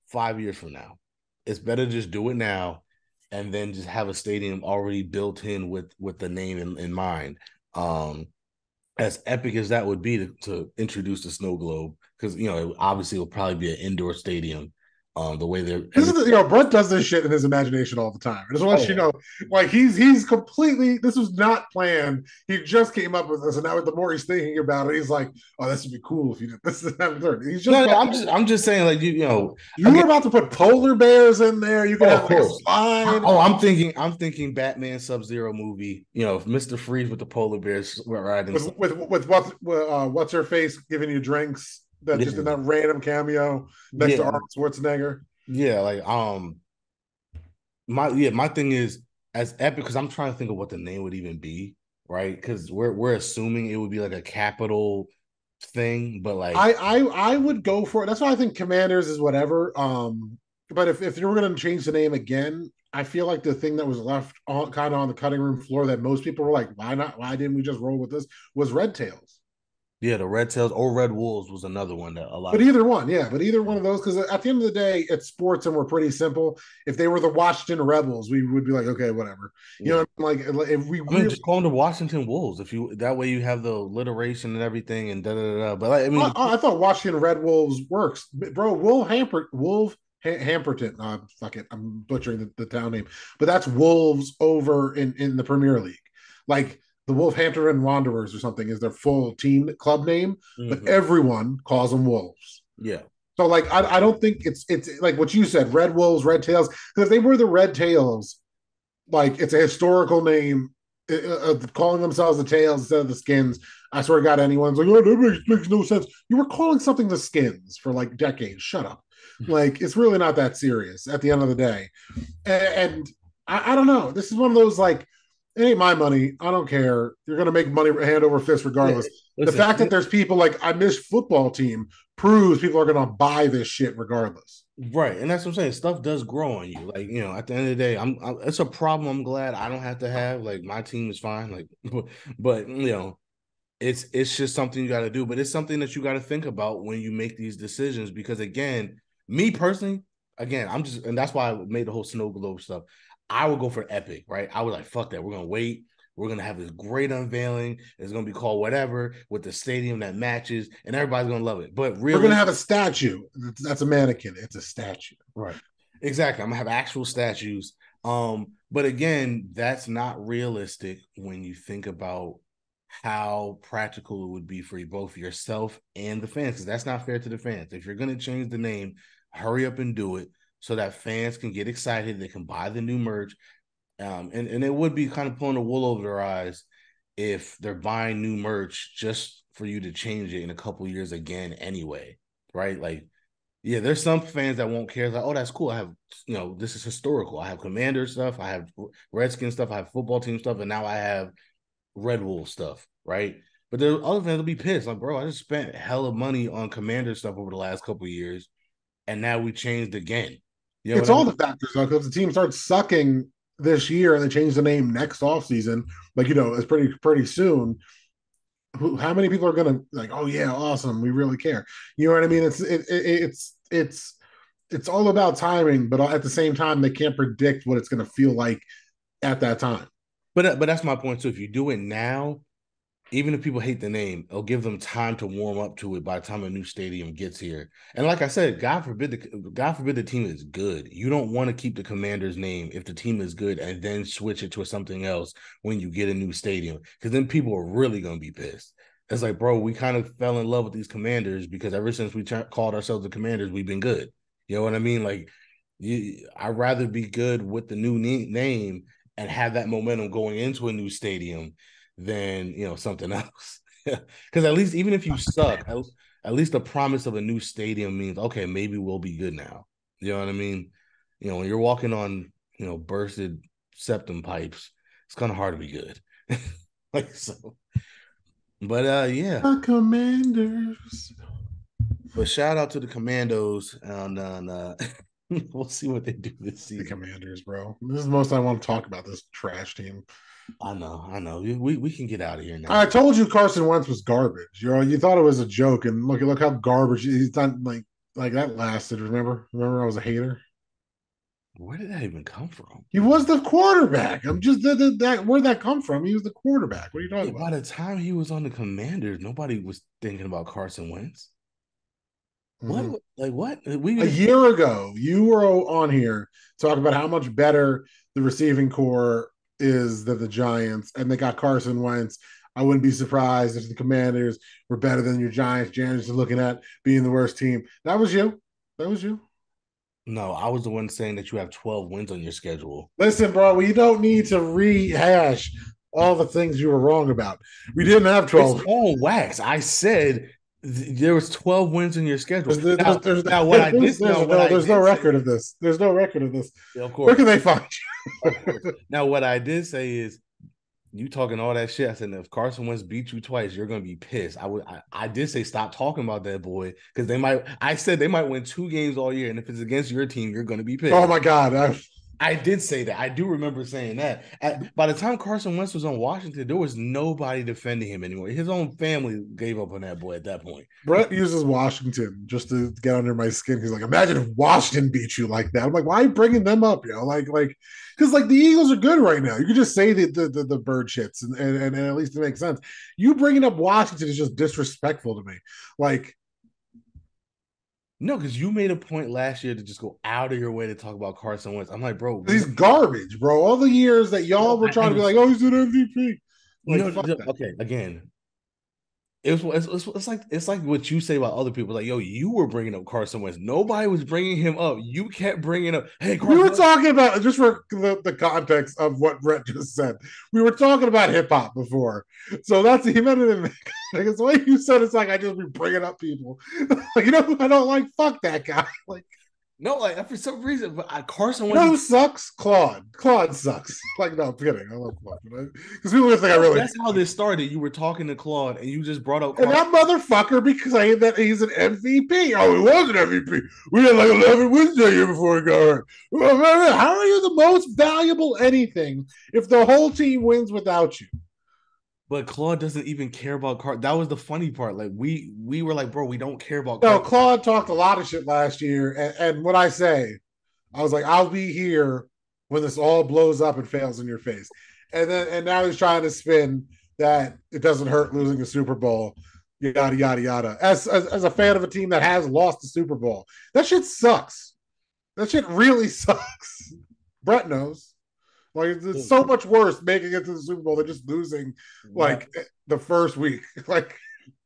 5 years from now. It's better to just do it now and then just have a stadium already built in with the name in mind. As epic as that would be to introduce the snow globe, because obviously it'll probably be an indoor stadium. The way they're This is, Brett does this shit in his imagination all the time. I just want oh you to yeah. know, like he's completely. This was not planned. He just came up with this, and now the more he's thinking about it, he's like, "Oh, this would be cool if you did this." He's just No, about. I'm just saying, like, You were again. about to put polar bears in there. You could Oh, have of like a course. slide. I'm thinking Batman Sub-Zero movie. Mr. Freeze with the polar bears riding with stuff. with what's her face giving you drinks that just in Yeah, that random cameo next to yeah, Arnold Schwarzenegger. yeah. Like my thing is as epic because I'm trying to think of what the name would even be, right? Because we're assuming it would be like a capital thing, but like I would go for it. That's why I think Commanders is whatever. But if you were going to change the name again, I feel like the thing that was left on kind of on the cutting room floor that most people were like, why not? Why didn't we just roll with this? Was Red Tails. yeah, the Red Tails or Red Wolves was another one that a lot But of either one, yeah. But either one of those, because at the end of the day, it's sports and we're pretty simple. If they were the Washington Rebels, we would be like, okay, whatever. You yeah. know, like if we I mean, really just call them the Washington Wolves if you that way you have the alliteration and everything and da da da. But like, I mean, I thought Washington Red Wolves works, bro. Wolf Hamperton. Fuck it, I'm butchering the town name, but that's Wolves over in the Premier League. Like the Wolverhampton Wanderers or something is their full team club name, but mhm. everyone calls them Wolves. Yeah, So like I don't think it's like what you said, Red Wolves, Red Tails. Because if they were the Red Tails, like it's a historical name, calling themselves the Tails instead of the Skins. I swear to God, anyone's like, oh, that makes no sense. You were calling something the Skins for like decades. Shut up. Like it's really not that serious at the end of the day. And I don't know. This is one of those like, it ain't my money. I don't care. You're gonna make money hand over fist yeah. regardless. The Listen, fact that there's people like I miss football team proves people are gonna buy this shit regardless. right, and that's what I'm saying. Stuff does grow on you. Like at the end of the day, it's a problem. I'm glad I don't have to have. Like my team is fine. Like, but it's just something you got to do. But it's something that you got to think about when you make these decisions. Because again, me personally, again, and that's why I made the whole snow globe stuff. I would go for epic, right? I was like, fuck that. We're gonna wait. We're gonna have this great unveiling. It's gonna be called whatever with the stadium that matches, and everybody's gonna love it. But We're gonna really, have a statue. That's a mannequin. It's a statue. right? Exactly. I'm gonna have actual statues. But again, that's not realistic when you think about how practical it would be for both yourself and the fans, because that's not fair to the fans. If you're gonna change the name, hurry up and do it so that fans can get excited, they can buy the new merch. And it would be kind of pulling the wool over their eyes if they're buying new merch just for you to change it in a couple years again anyway, right? Like yeah, there's some fans that won't care. It's like, oh, that's cool. I have, this is historical. I have Commander stuff. I have Redskin stuff. I have football team stuff, and now I have Red Wolf stuff, right? But the other fans will be pissed. Like, bro, I just spent hell of money on Commander stuff over the last couple of years, and now we changed again. You know what It's I all mean? the factors though, because the team starts sucking this year and they change the name next offseason, like it's pretty soon. how many people are gonna like, oh yeah, awesome, we really care. You know what I mean? It's all about timing, but at the same time, they can't predict what it's gonna feel like at that time. But that's my point too. If you do it now, even if people hate the name, it'll give them time to warm up to it by the time a new stadium gets here. And like I said, God forbid the team is good. You don't want to keep the Commanders name if the team is good and then switch it to something else when you get a new stadium, because then people are really gonna be pissed. It's like, bro, we kind of fell in love with these Commanders because ever since we called ourselves the Commanders, we've been good. You know what I mean? Like, I'd rather be good with the new name and have that momentum going into a new stadium than something else. Because at least even if you suck, at least the promise of a new stadium means okay, maybe we'll be good now. You know what I mean? When you're walking on bursted septum pipes, it's kind of hard to be good. Like so, but yeah. The Commanders. But shout out to the Commandos, and we'll see what they do this The season. Commanders, bro. This is the most I want to talk about this trash team. I know. We can get out of here I now. told you Carson Wentz was garbage. You thought it was a joke, and look how garbage he's done. Like that lasted. Remember, I was a hater. Where did that even come from? He was the quarterback. I'm just that where'd that come from? He was the quarterback. What are you Yeah, talking by about? the time he was on the Commanders, nobody was thinking about Carson Wentz. Mm-hmm. What? Like what? A year ago, you were on here talking about how much better the receiving core is than the Giants, and they got Carson Wentz. I wouldn't be surprised if the Commanders were better than your Giants. Giants are looking at being the worst team. That was you. That was you. No, I was the one saying that you have 12 wins on your schedule. Listen, bro, we don't need to rehash all the things you were wrong about. We didn't have It's 12. all wax. I said there was 12 wins in your schedule. There's, there's, Now what I did what I there's no did say, record of this. There's no record of this. yeah, of Where can course, they find of course. Now what I did say is you talking all that shit. I said if Carson Wentz beat you twice, you're gonna be pissed. I did say stop talking about that boy because they might. I said they might win 2 games all year, and if it's against your team, you're gonna be you? Oh pissed. my God. I did say that. I do remember saying that. By the time Carson Wentz was on Washington, there was nobody defending him anymore. His own family gave up on that boy at that point. Brett uses Washington just to get under my skin. He's like, imagine if Washington beat you like that. I'm like, why are you bringing them up, because like the Eagles are good right now. You could just say the bird shits and at least it makes sense. You bringing up Washington is just disrespectful to me. Like, No, because you made a point last year to just go out of your way to talk about Carson Wentz. I'm like, bro, he's garbage, bro. All the years that y'all no, were trying to be like, oh, he's an MVP. Like, no, fuck no, that. okay, again, it's like what you say about other people. Like, yo, you were bringing up Carson Wentz. Nobody was bringing him up. You kept bringing up, hey, We Carson were Wentz. talking about, just for the context of what Brett just said, we were talking about hip hop before. So that's, he meant it in, like, it's the way you said, it's like I just be bringing up people. Like, I don't like, fuck that guy. Like, No, like for some reason, but Carson you Wentz know is. who sucks? Claude sucks. Like, no, I'm kidding. I love Claude. Because people think I No, really. that's how this started. You were talking to Claude, and you just brought up And Carson. that motherfucker be saying that he's an MVP. Oh, he was an MVP. We had like 11 wins that year before he got hurt. How are you the most valuable anything if the whole team wins without you? But Claude doesn't even care about Carson. That was the funny part. Like we were like, bro, we don't care about No, Carson. Claude talked a lot of shit last year. And what I say, I was like, I'll be here when this all blows up and fails in your face. And now he's trying to spin that it doesn't hurt losing a Super Bowl, yada yada yada. As a fan of a team that has lost the Super Bowl, that shit sucks. That shit really sucks. Brett knows. Like, it's so much worse making it to the Super Bowl than just losing That like the first week. Like,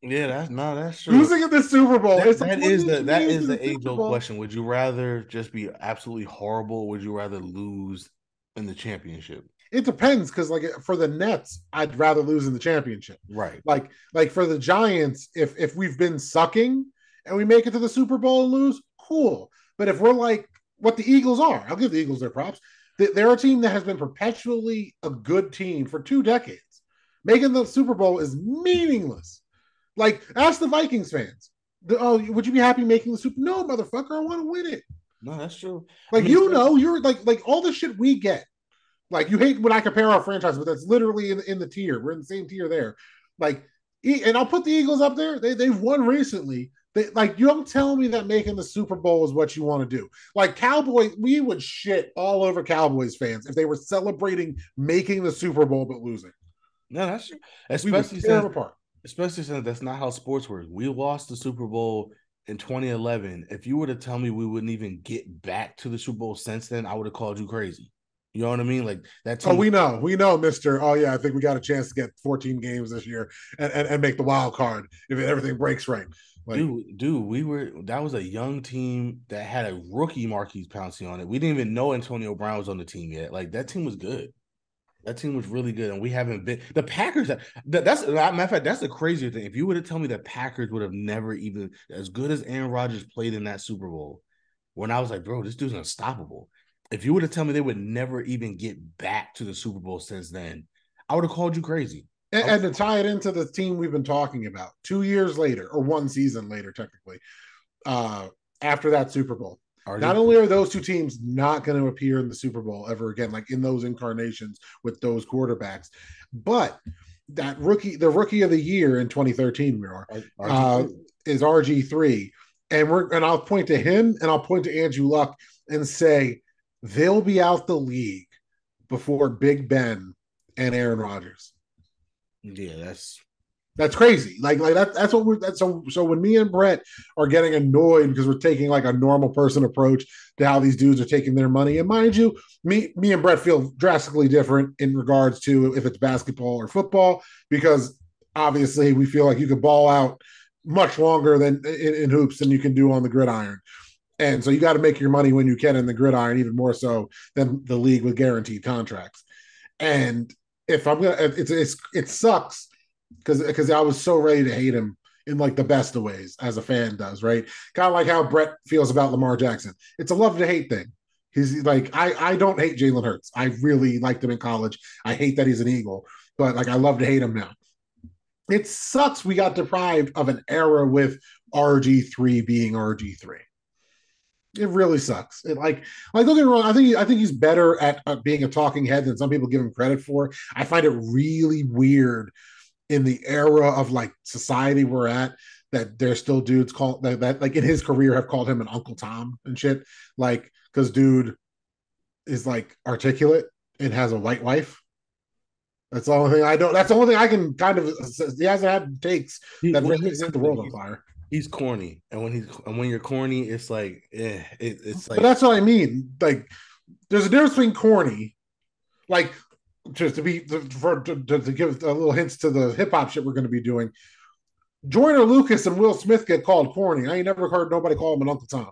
yeah, that's true. losing in the Super Bowl. That It's that is disappointing the to that me is to the the age Super old Bowl. question. Would you rather just be absolutely horrible? Or would you rather lose in the championship? It depends, because like for the Nets, I'd rather lose in the championship. Right. Like for the Giants, if we've been sucking and we make it to the Super Bowl and lose, cool. But if we're like what the Eagles are, I'll give the Eagles their props. They're a team that has been perpetually a good team for 2 decades. Making the Super Bowl is meaningless. Like, ask the Vikings fans. Oh, would you be happy making the Super? No, motherfucker, I want to win it. No, that's true. I Like, mean, you're like all the shit we get. Like, you hate when I compare our franchise, but that's literally in the tier. We're in the same tier there. Like, And I'll put the Eagles up there. They've won recently. Like, you don't tell me that making the Super Bowl is what you want to do. Like, Cowboys, we would shit all over Cowboys fans if they were celebrating making the Super Bowl but losing. No, that's true. We would Especially tear since them apart. especially since that's not how sports work. We lost the Super Bowl in 2011. If you were to tell me we wouldn't even get back to the Super Bowl since then, I would have called you crazy. You know what I mean? Like that Oh, team was we know, Mister. Oh yeah, I think we got a chance to get 14 games this year and make the wild card if everything breaks right. Like, dude, we were that was a young team that had a rookie Marquise Pouncey on it. We didn't even know Antonio Brown was on the team yet. Like that team was good. That team was really good, and we haven't been the Packers. That's matter of fact, that's the crazier thing. If you would have told me the Packers would have never even as good as Aaron Rodgers played in that Super Bowl, when I was like, bro, this dude's unstoppable. If you would have told me they would never even get back to the Super Bowl since then, I would have called you crazy. and to tie it into the team we've been talking about, 2 years later, or one season later, technically, uh, after that Super Bowl. Not RG3. only are those two teams not going to appear in the Super Bowl ever again, like in those incarnations with those quarterbacks, but the rookie of the year in 2013, uh, RG3. is RG3, and I'll point to him and I'll point to Andrew Luck and say they'll be out the league before Big Ben and Aaron Rodgers. Yeah, That's crazy. Like that's what we're that's so when me and Brett are getting annoyed because we're taking like a normal person approach to how these dudes are taking their money. And mind you, me and Brett feel drastically different in regards to if it's basketball or football, because obviously we feel like you could ball out much longer than in hoops than you can do on the gridiron. And so you got to make your money when you can in the gridiron, even more so than the league with guaranteed contracts. And if I'm gonna, it sucks because I was so ready to hate him in like the best of ways as a fan does, right? Kind of like how Brett feels about Lamar Jackson. It's a love to hate thing. He's like, I don't hate Jalen Hurts. I really liked him in college. I hate that he's an Eagle, but like I love to hate him now. It sucks we got deprived of an era with RG3 being RG3. It really sucks. Like don't get me wrong. I think he's better at being a talking head than some people give him credit for. I find it really weird in the era of like society we're at that there's still dudes called that like in his career have called him an Uncle Tom and shit. Like, because dude is like articulate and has a white wife. That's the only thing I don't. That's the only thing I can kind of. He hasn't had takes that well, really set the world on fire. he's corny, and when you're corny, it's like it's But like that's what I mean. Like, there's a difference between corny, like just to be to give a little hints to the hip hop shit we're going to be doing. Joyner Lucas and Will Smith get called corny. I ain't never heard nobody call him an Uncle Tom.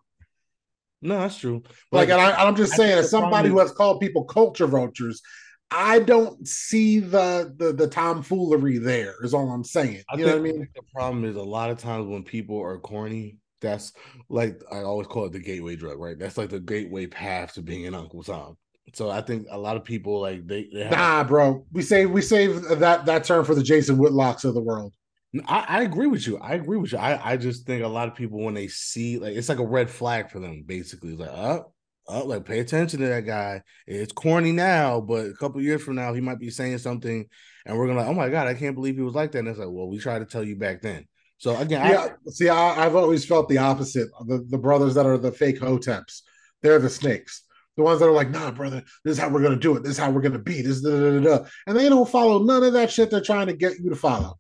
no, that's true. Like, But and I'm just I saying, think as the problem somebody is who has called people culture vultures, I don't see the tomfoolery there. Is all I'm saying. You know what I I mean? think the problem is a lot of times when people are corny, that's like I always call it the gateway drug, right? That's like the gateway path to being an Uncle Tom. So I think a lot of people like they have a Nah, bro. We save that term for the Jason Whitlocks of the world. I agree with you. I agree with you. I just think a lot of people when they see like it's like a red flag for them, basically. It's like, like pay attention to that guy. It's corny now, but a couple years from now, he might be saying something, and we're gonna like, oh my god, I can't believe he was like that. And it's like, well, we tried to tell you back then. So again, I've always felt the opposite. The brothers that are the fake hoteps, they're the snakes. The ones that are like, nah, brother, this is how we're gonna do it. This is how we're gonna be. This, da, da, da, da. And they don't follow none of that shit they're trying to get you to follow.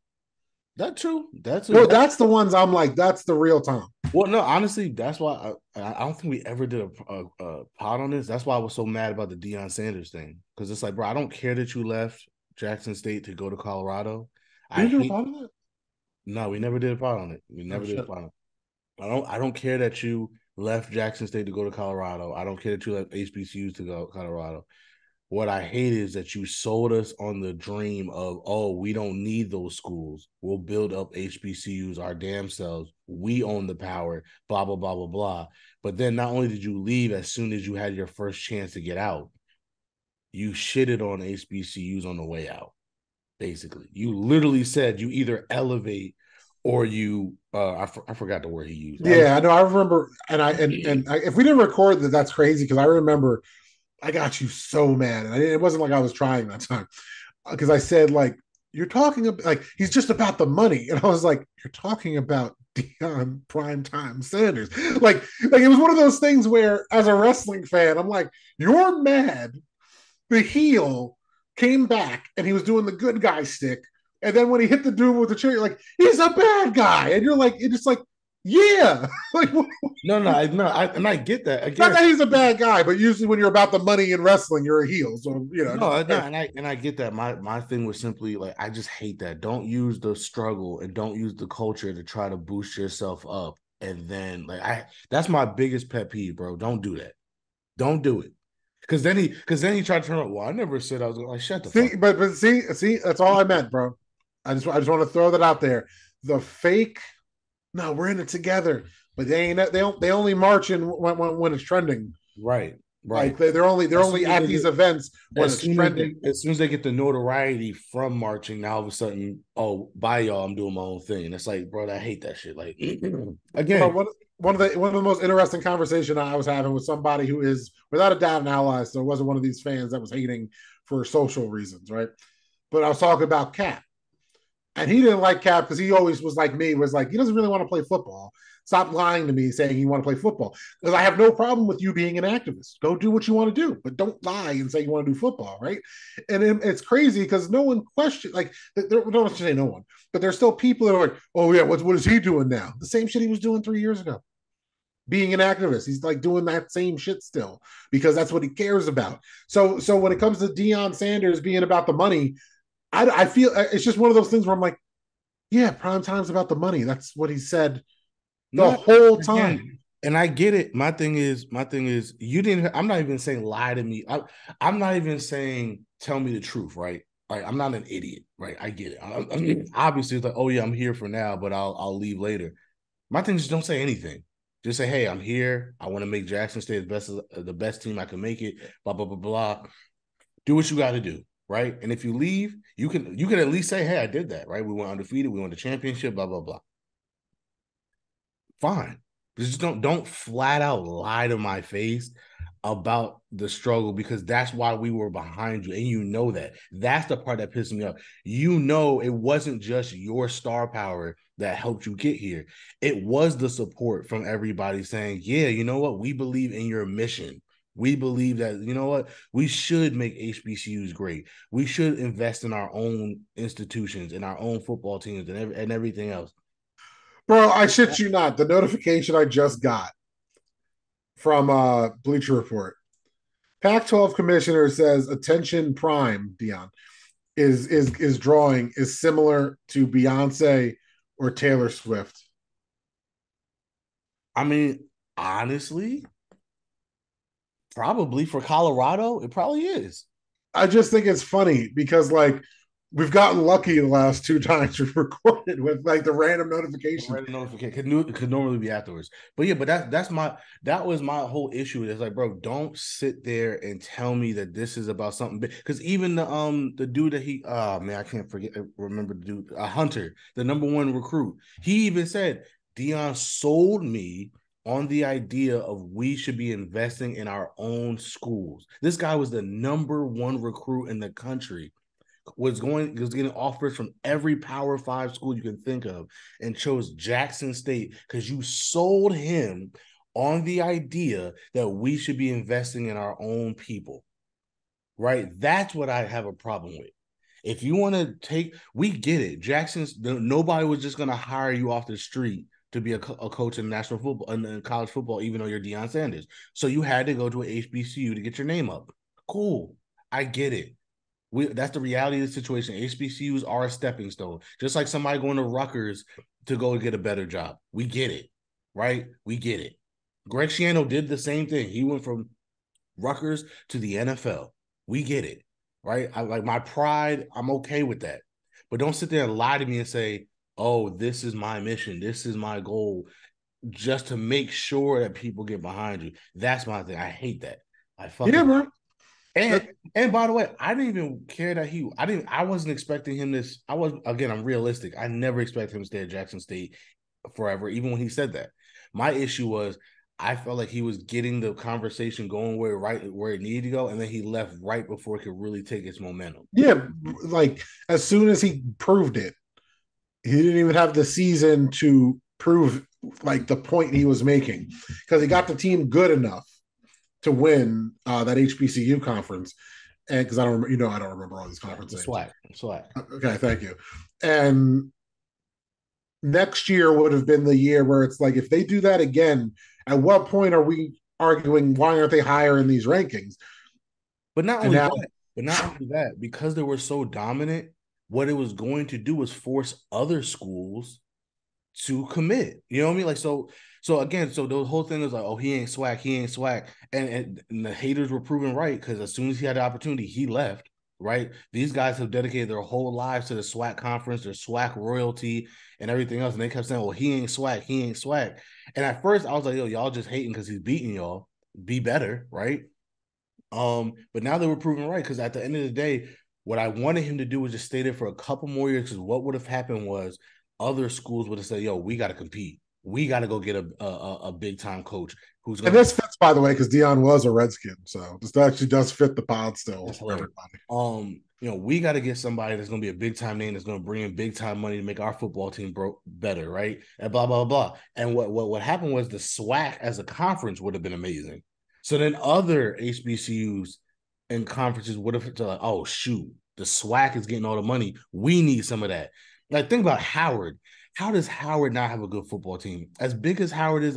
that's true. Well, that's the ones I'm like, that's the real Tom. Well, no, honestly, that's why I don't think we ever did a pod on this. That's why I was so mad about the Deion Sanders thing because it's like, bro, I don't care that you left Jackson State to go to Colorado. We I didn't do a hate. part of it. No, we never did a pod on it. We Oh never did a shit. pod on it. I don't care that you left Jackson State to go to Colorado. I don't care that you left HBCUs to go to Colorado. What I hate is that you sold us on the dream of, oh, we don't need those schools. We'll build up HBCUs our damn selves. We own the power, blah, blah, blah, blah, blah. But then not only did you leave as soon as you had your first chance to get out, you shitted on HBCUs on the way out, basically. You literally said you either elevate or you, I forgot the word he used. Yeah, I know. I remember, if we didn't record that, that's crazy because I remember I got you so mad, and it wasn't like I was trying that time because I said like you're talking about like he's just about the money. And I was like, you're talking about Deion Primetime Sanders. Like it was one of those things where as a wrestling fan, I'm like, you're mad the heel came back and he was doing the good guy stick. And then when he hit the dude with the chair, you're like, he's a bad guy. And you're like, it's just like, yeah. Like, and I get that not again. that he's a bad guy, but usually when you're about the money in wrestling, you're a heel. So, just No, no, and I get that. My thing was simply like I just hate that. Don't use the struggle and don't use the culture to try to boost yourself up. And then like I that's my biggest pet peeve, bro. Don't do that. Don't do it. Because then he tried to turn up. Well, I never said I was like, shut the fuck. see, but see, that's all I meant, bro. I just want to throw that out there. The fake, no, we're in it together, but they only march in when it's trending. Right, Like right. they're As soon only as at they these get events when as it's soon as trending. they get the notoriety from marching, now all of a sudden, oh, bye y'all, I'm doing my own thing. And it's like, bro, I hate that shit. Like Bro, again, one of the most interesting conversation I was having with somebody who is without a doubt an ally, so it wasn't one of these fans that was hating for social reasons, right? But I was talking about Cap, and he didn't like Cap because he always was like me, was like he doesn't really want to play football. Stop lying to me saying you want to play football because I have no problem with you being an activist. Go do what you want to do, but don't lie and say you want to do football, right? And it's crazy because no one questioned, like, don't say no one, but there's still people that are like, oh yeah, what is he doing now? The same shit he was doing 3 years ago, being an activist. He's like doing that same shit still because that's what he cares about. So when it comes to Deion Sanders being about the money, I feel it's just one of those things where I'm like, yeah, prime time's about the money. That's what he said the no, whole time. again, and I get it. My thing is, you didn't. I'm not even saying lie to me. I'm not even saying tell me the truth, right? Like I'm not an idiot, right? I get it. I mean, obviously, it's like, oh yeah, I'm here for now, but I'll leave later. My thing is don't say anything. Just say, hey, I'm here. I want to make Jackson State the best team I can make it. Blah blah blah blah. Do what you got to do, right? And if you leave, you can at least say, hey, I did that, right? We went undefeated. We won the championship. Blah blah blah. Fine. Just don't flat out lie to my face about the struggle because that's why we were behind you. And you know that. That's the part that pisses me off. You know it wasn't just your star power that helped you get here. It was the support from everybody saying, yeah, you know what? We believe in your mission. We believe that, you know what? We should make HBCUs great. We should invest in our own institutions, in our own football teams, and everything else. Bro, I shit you not. The notification I just got from Bleacher Report. Pac-12 commissioner says attention prime, Dion, is drawing is similar to Beyonce or Taylor Swift. I mean, honestly, probably for Colorado, it probably is. I just think it's funny because like we've gotten lucky the last two times we've recorded with like the random notifications. Red notification could normally be afterwards, but yeah, but that was my whole issue. It's like, bro, don't sit there and tell me that this is about something big. Because even the dude that he man, I can't forget remember the dude Hunter, the number one recruit. He even said Dion sold me on the idea of we should be investing in our own schools. This guy was the number one recruit in the country was getting offers from every Power Five school you can think of, and chose Jackson State because you sold him on the idea that we should be investing in our own people. Right? That's what I have a problem with. If you want to we get it. Nobody was just going to hire you off the street to be a coach in national football and college football, even though you're Deion Sanders. So you had to go to an HBCU to get your name up. Cool. I get it. That's the reality of the situation. HBCUs are a stepping stone, just like somebody going to Rutgers to go get a better job. We get it, right? We get it. Greg Schiano did the same thing. He went from Rutgers to the NFL. We get it, right? I like my pride. I'm okay with that, but don't sit there and lie to me and say, "Oh, this is my mission. This is my goal," just to make sure that people get behind you. That's my thing. I hate that. I Yeah, fucking bro. and That, and by the way, I didn't even care that I wasn't expecting him this. I'm realistic. I never expected him to stay at Jackson State forever, even when he said that. My issue was I felt like he was getting the conversation going where it needed to go, and then he left right before it could really take its momentum. Yeah, like as soon as he proved it, he didn't even have the season to prove like the point he was making because he got the team good enough to win that HBCU conference. And because I don't remember, I don't remember all these Yeah, conference the names. swag, swag. Okay, thank you. And next year would have been the year where it's like, if they do that again, at what point are we arguing why aren't they higher in these rankings? But not And only now, that, because they were so dominant, what it was going to do was force other schools to commit. You know what I mean? Like so again, so the whole thing is like, oh, he ain't swag, he ain't swag. And the haters were proven right because as soon as he had the opportunity, he left. Right. These guys have dedicated their whole lives to the SWAC conference, their SWAC royalty, and everything else. And they kept saying, well, he ain't swag, he ain't swag. And at first I was like, yo, y'all just hating because he's beating y'all. Be better, right? But now they were proven right because at the end of the day, what I wanted him to do was just stay there for a couple more years. Because what would have happened was other schools would have said, "Yo, we got to compete. We got to go get a big time coach who's and gonna." this fits, by the way, because Dion was a Redskin. So this actually does fit the pod still That's for hilarious. everybody. We got to get somebody that's gonna be a big time name that's gonna bring in big time money to make our football team better, right? And blah blah blah. And what happened was the SWAC as a conference would have been amazing. So then other HBCUs and conferences would have like, oh shoot, the SWAC is getting all the money. We need some of that. Like think about Howard. How does Howard not have a good football team? As big as Howard is,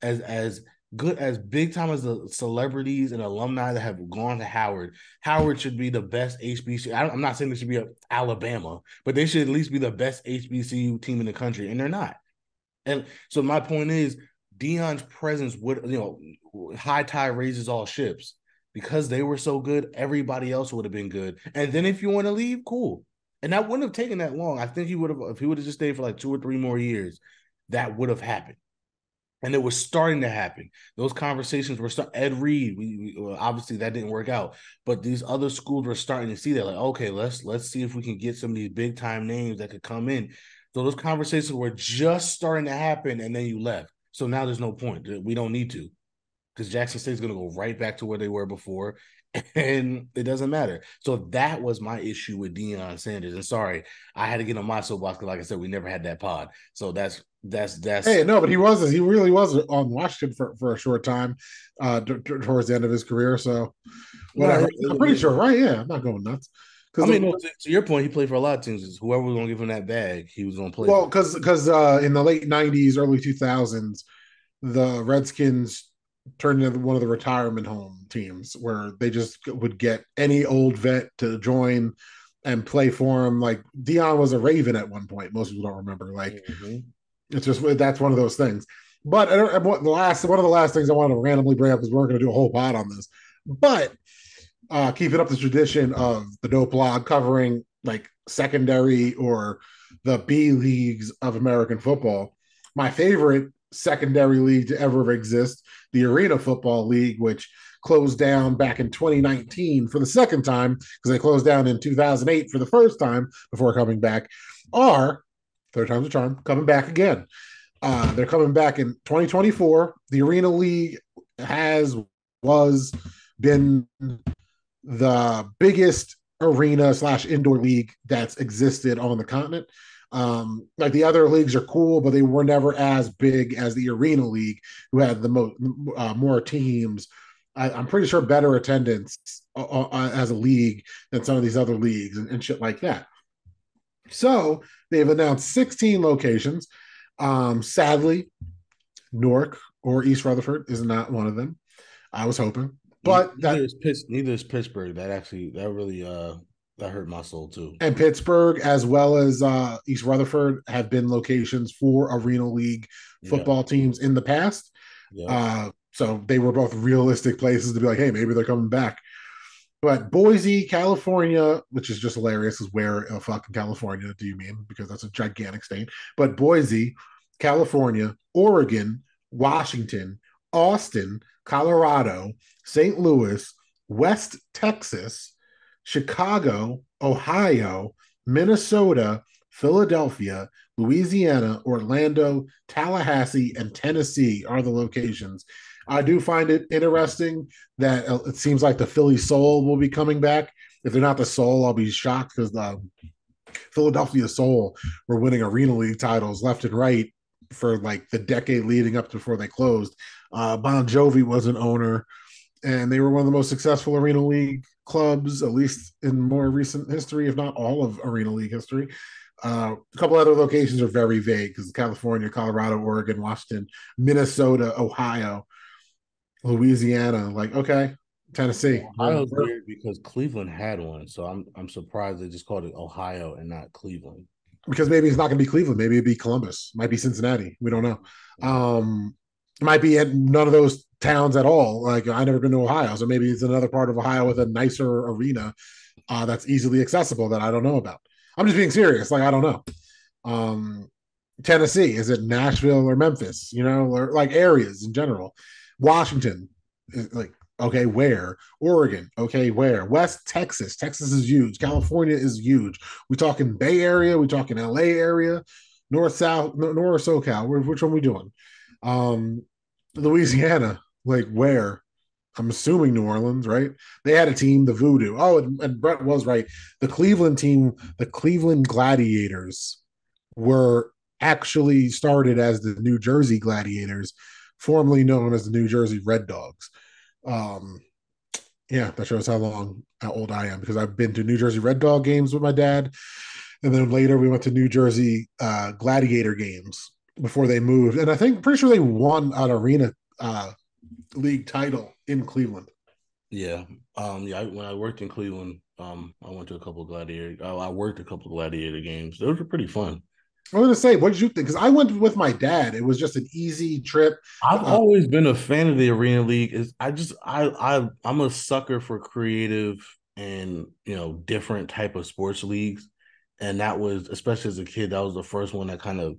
as good as big time as the celebrities and alumni that have gone to Howard, Howard should be the best HBCU. I'm not saying they should be Alabama, but they should at least be the best HBCU team in the country, and they're not. And so my point is, Deion's presence would, high tide raises all ships. Because they were so good, everybody else would have been good. And then if you want to leave, cool. And that wouldn't have taken that long. I think he would have, if he would have just stayed for like 2 or 3 more years, that would have happened. And it was starting to happen. Those conversations were starting. Ed Reed, obviously that didn't work out, but these other schools were starting to see that, like, okay, let's see if we can get some of these big time names that could come in. So those conversations were just starting to happen, and then you left. So now there's no point. We don't need to because Jackson State's going to go right back to where they were before, and it doesn't matter. So that was my issue with Deion Sanders. And sorry, I had to get on my soapbox because, like I said, we never had that pod. So that's Hey, no, but he really was on Washington for a short time towards the end of his career. So no. whatever. I I'm pretty mean, sure, right? Yeah, I'm not going nuts. I Because mean, no, to your point, he played for a lot of teams. Whoever was gonna give him that bag, he was gonna play well, for. because in the late '90s, early 2000s, the Redskins turned into one of the retirement home teams where they just would get any old vet to join and play for him. Like Dion was a Raven at one point. Most people don't remember. Like Mm-hmm. it's just that's one of those things. But one of the last things I want to randomly bring up because we're going to do a whole pod on this. But keeping up the tradition of the Dope Log covering like secondary or the B leagues of American football. My favorite secondary league to ever exist, the Arena Football League, which closed down back in 2019 for the second time because they closed down in 2008 for the first time before coming back, are third time's a charm, coming back again. They're coming back in 2024. The Arena League was been the biggest arena slash indoor league that's existed on the continent. Like the other leagues are cool, but they were never as big as the Arena League, who had the more teams. I'm pretty sure better attendance as a league than some of these other leagues and shit like that. So they've announced 16 locations. Sadly, Newark or East Rutherford is not one of them. I was hoping, but that Neither is Pittsburgh. That really that hurt my soul too. and Pittsburgh, as well as East Rutherford, have been locations for Arena League Yeah. football teams in the past. Yep. So they were both realistic places to be like, hey, maybe they're coming back. But Boise, California, which is just hilarious, is where fucking California do you mean? Because that's a gigantic state. But Boise, California, Oregon, Washington, Austin, Colorado, St. Louis, West Texas, Chicago, Ohio, Minnesota, Philadelphia, Louisiana, Orlando, Tallahassee, and Tennessee are the locations. I do find it interesting that it seems like the Philly Soul will be coming back. If they're not the Soul, I'll be shocked because the Philadelphia Soul were winning Arena League titles left and right for like the decade leading up to before they closed. Bon Jovi was an owner, and they were one of the most successful Arena League clubs, at least in more recent history, if not all of Arena League history. A couple other locations are very vague because California, Colorado, Oregon, Washington, Minnesota, Ohio, Louisiana. Like, okay, Tennessee. Ohio's weird because Cleveland had one, so I'm surprised they just called it Ohio and not Cleveland. Because maybe it's not going to be Cleveland. Maybe it'd be Columbus. Might be Cincinnati. We don't know. It might be at none of those towns at all. Like I never been to Ohio, so maybe it's another part of Ohio with a nicer arena that's easily accessible that I don't know about. I'm just being serious. Like I don't know. Um, Tennessee, is it Nashville or Memphis? You know, or like areas in general. Washington, like okay, where? Oregon, okay, where? West Texas, Texas is huge. California is huge. We talking Bay Area, we talking LA area, North South, North SoCal. Which one we doing? Um, Louisiana, like where? I'm assuming New Orleans, right? They had a team, the Voodoo. Oh, and Brett was right. The Cleveland team, the Cleveland Gladiators, were actually started as the New Jersey Gladiators, formerly known as the New Jersey Red Dogs. Um, yeah, that shows how old I am because I've been to New Jersey Red Dog games with my dad, and then later we went to New Jersey Gladiator games before they moved, and I think pretty sure they won an arena league title in Cleveland. Yeah. Yeah. When I worked in Cleveland, I went to a couple of gladiator. I worked a couple of gladiator games. Those were pretty fun. I was gonna say, what did you think? Because I went with my dad. It was just an easy trip. I've always been a fan of the Arena League. Is I just I'm a sucker for creative and different type of sports leagues, and that was, especially as a kid, that was the first one that kind of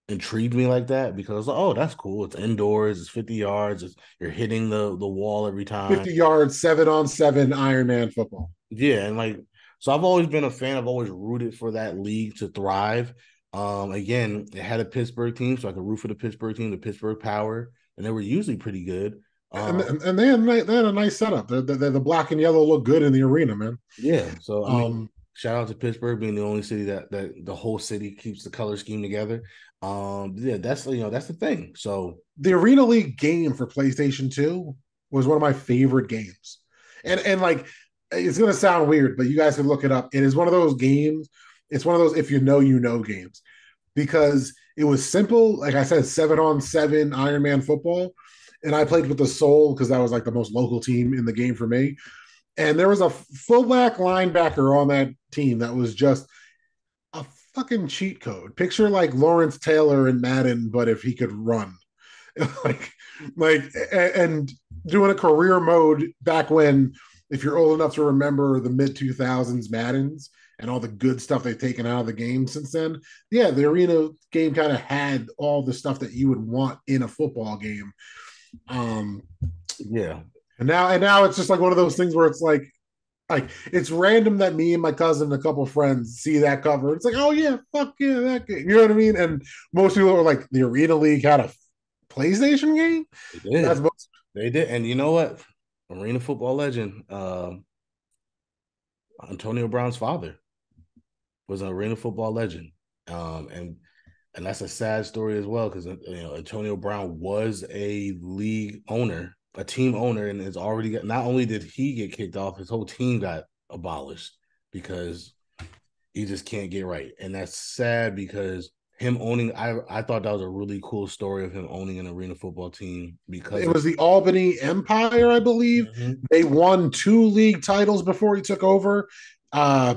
intrigued me like that because oh, that's cool. It's indoors. It's 50 yards. You're hitting the wall every time. 50 yards, 7-on-7 Ironman football. Yeah, and like so I've always been a fan. I've always rooted for that league to thrive. Again, it had a Pittsburgh team, so I could root for the Pittsburgh team, the Pittsburgh Power, and they were usually pretty good. And they had a nice setup. The black and yellow look good in the arena, man. Yeah, so I mean, Um, shout out to Pittsburgh being the only city that the whole city keeps the color scheme together. Yeah, that's the thing. So the Arena League game for PlayStation 2 was one of my favorite games. And like it's gonna sound weird, but you guys can look it up. It is one of those games. It's one of those if you know games because it was simple. Like I said, 7-on-7 Iron Man football, and I played with the Soul because that was like the most local team in the game for me. And there was a fullback linebacker on that team that was just a fucking cheat code. Picture like Lawrence Taylor in Madden, but if he could run, like, and doing a career mode back when, if you're old enough to remember the mid 2000s Maddens and all the good stuff they've taken out of the game since then. Yeah, the arena game kind of had all the stuff that you would want in a football game. Um, yeah, and now it's just like one of those things where it's like it's random that me and my cousin and a couple of friends see that cover. It's like, oh yeah, fuck yeah, that game. You know what I mean? And most people are like, the Arena League had a PlayStation game. they did. That's most. They did, and you know what? Arena football legend, Antonio Brown's father was an arena football legend, and that's a sad story as well because Antonio Brown was a league owner, a team owner, and has already got. Not only did he get kicked off, his whole team got abolished because he just can't get right, and that's sad because him owning. I thought that was a really cool story of him owning an arena football team because It was the Albany Empire, I believe. Mhm. They won 2 league titles before he took over.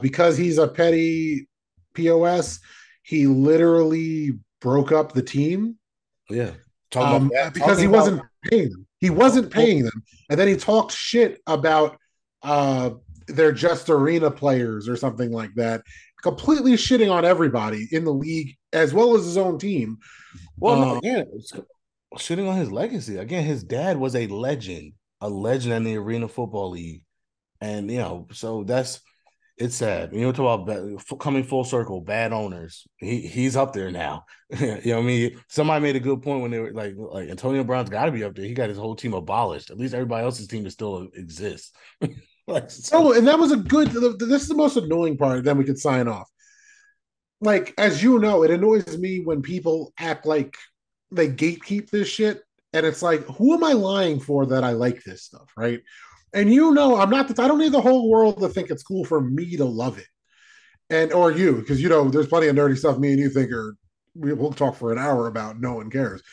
Because he's a petty POS, he literally broke up the team Yeah, talking about that. because Talking he about wasn't paying them. He wasn't paying them, and then he talked shit about uh, they're just arena players or something like that, completely shitting on everybody in the league as well as his own team. well, no, Uh, again, it's shitting on his legacy. Again, his dad was a legend in the Arena Football League, and so It's sad. You know, talk about coming full circle, bad owners. He's up there now. You know what I mean? Somebody made a good point when they were like Antonio Brown's got to be up there. He got his whole team abolished. At least everybody else's team is still exists. Like so, Oh, and that was a good. This is the most annoying part. Then we could sign off. Like, as you know, it annoys me when people act like they gatekeep this shit, and it's like, who am I lying for that I like this stuff, right? And you know, I'm not. I don't need the whole world to think it's cool for me to love it, and or you, because you know, there's plenty of nerdy stuff me and you think are. We'll talk for an hour about. No one cares.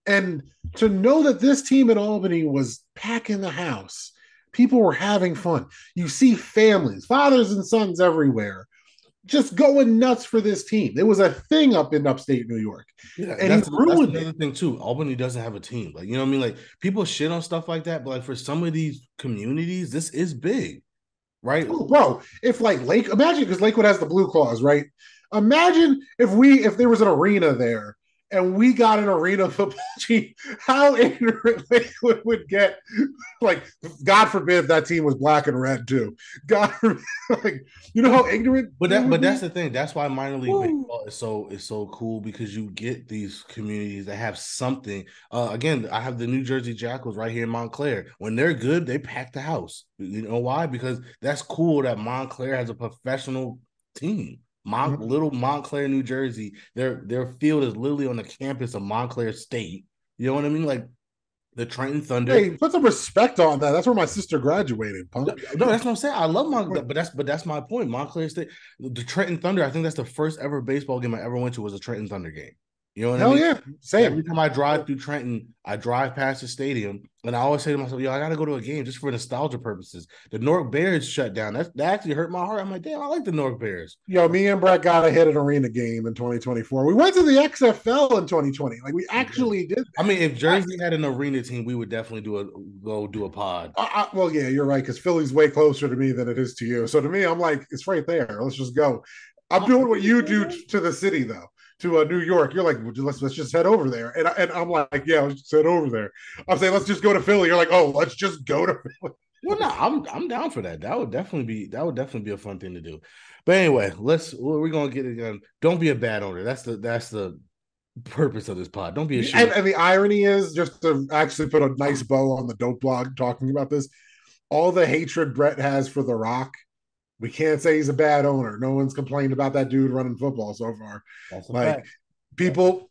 And to know that this team in Albany was packing the house, people were having fun. You see families, fathers and sons everywhere, just going nuts for this team. It was a thing up in upstate New York, yeah, and he that's ruined it. another thing too. Albany doesn't have a team. Like, you know what I mean? Like people shit on stuff like that, but like for some of these communities, this is big, right? Oh, bro, if like Lake, imagine because Lakewood has the Blue Claws, right? Imagine if there was an arena there and we got an arena football team, how ignorant Lakewood would get. Like, God forbid if that team was black and red too. God, like, you know how ignorant they would But that's be. the thing. That's why minor league Woo. baseball is so cool because you get these communities that have something. Again, I have the New Jersey Jackals right here in Montclair. When they're good, they pack the house. You know why? Because that's cool that Montclair has a professional team. Little Montclair, New Jersey. Their field is literally on the campus of Montclair State. You know what I mean? Like the Trenton Thunder. Hey, put some respect on that. That's where my sister graduated, punk. No, that's what I'm saying. I love Montclair, but that's my point. Montclair State, the Trenton Thunder. I think that's the first ever baseball game I ever went to was a Trenton Thunder game. You know what I Hell mean? yeah, Every same. time I drive through Trenton, I drive past the stadium, and I always say to myself, "Yo, I got to go to a game just for nostalgia purposes." The Newark Bears shut down. That actually hurt my heart. I'm like, damn, I like the Newark Bears. Yo, me and Brett got to hit an arena game in 2024. We went to the XFL in 2020. Like, we actually did I mean, if that. Jersey had an arena team, we would definitely go do a pod. Well, yeah, you're right, because Philly's way closer to me than it is to you. So to me, I'm like, it's right there. Let's just go. I'm doing what you do to the city, though, to New York. You're like, well, let's just head over there, and I'm like, yeah, let's just head over there. I'm saying, let's just go to Philly. You're like, oh, let's just go to Philly. Well, no, I'm down for that. That would definitely be a fun thing to do. But anyway, we're gonna get it again. Don't be a bad owner. That's the purpose of this pod. Don't be a shitty. And the irony is, just to actually put a nice bow on the dope blog talking about this, all the hatred Brett has for The Rock, we can't say he's a bad owner. No one's complained about that dude running football so far. That's a Like, fact. That's people,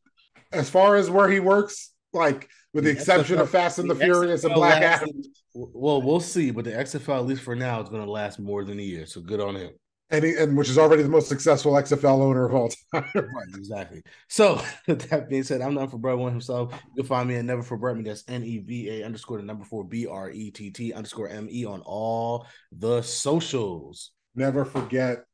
as far as where he works, like with the the exception of XFL. Fast and the The Furious and XFL Black Adam, lasted. Well, we'll see. But the XFL, at least for now, is going to last more than a year. So good on him. and which is already the most successful XFL owner of all time. Right, exactly. So that being said, I'm not for Brett one himself. You can find me at Never for Brett. Me that's NEVA underscore the number 4 BRETT underscore ME on all the socials. Never forget,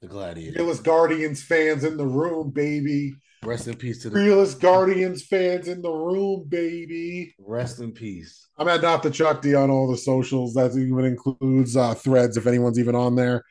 The Gladiator. realest Guardians fans in the room, baby. Rest in peace to the Realest Guardians fans in the room, baby. rest in peace. I'm at Not the Chuck D on all the socials. That even includes threads if anyone's even on there.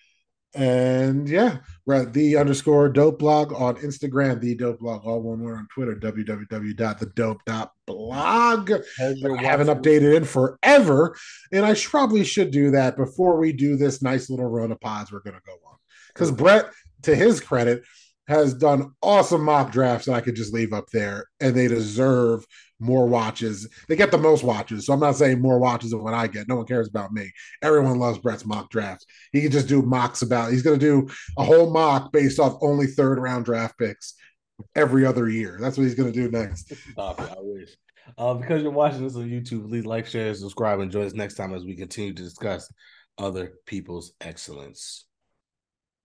And yeah, we're at the underscore dope blog on Instagram, the dope blog, all one word on Twitter, www.thedope.blog. As That you're I haven't watching, updated in forever. And I probably should do that before we do this nice little run of pods we're going to go on. Because Brett, to his credit, has done awesome mock drafts that I could just leave up there, and they deserve more watches. They get the most watches. So I'm not saying more watches than what I get. No one cares about me. Everyone loves Brett's mock drafts. He can just do mocks about, he's going to do a whole mock based off only third round draft picks every other year. That's what he's going to do next. stop it. I wish. Because you're watching this on YouTube, please like, share, subscribe, and join us next time as we continue to discuss other people's excellence.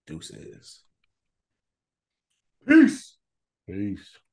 Deuces. Peace. Peace.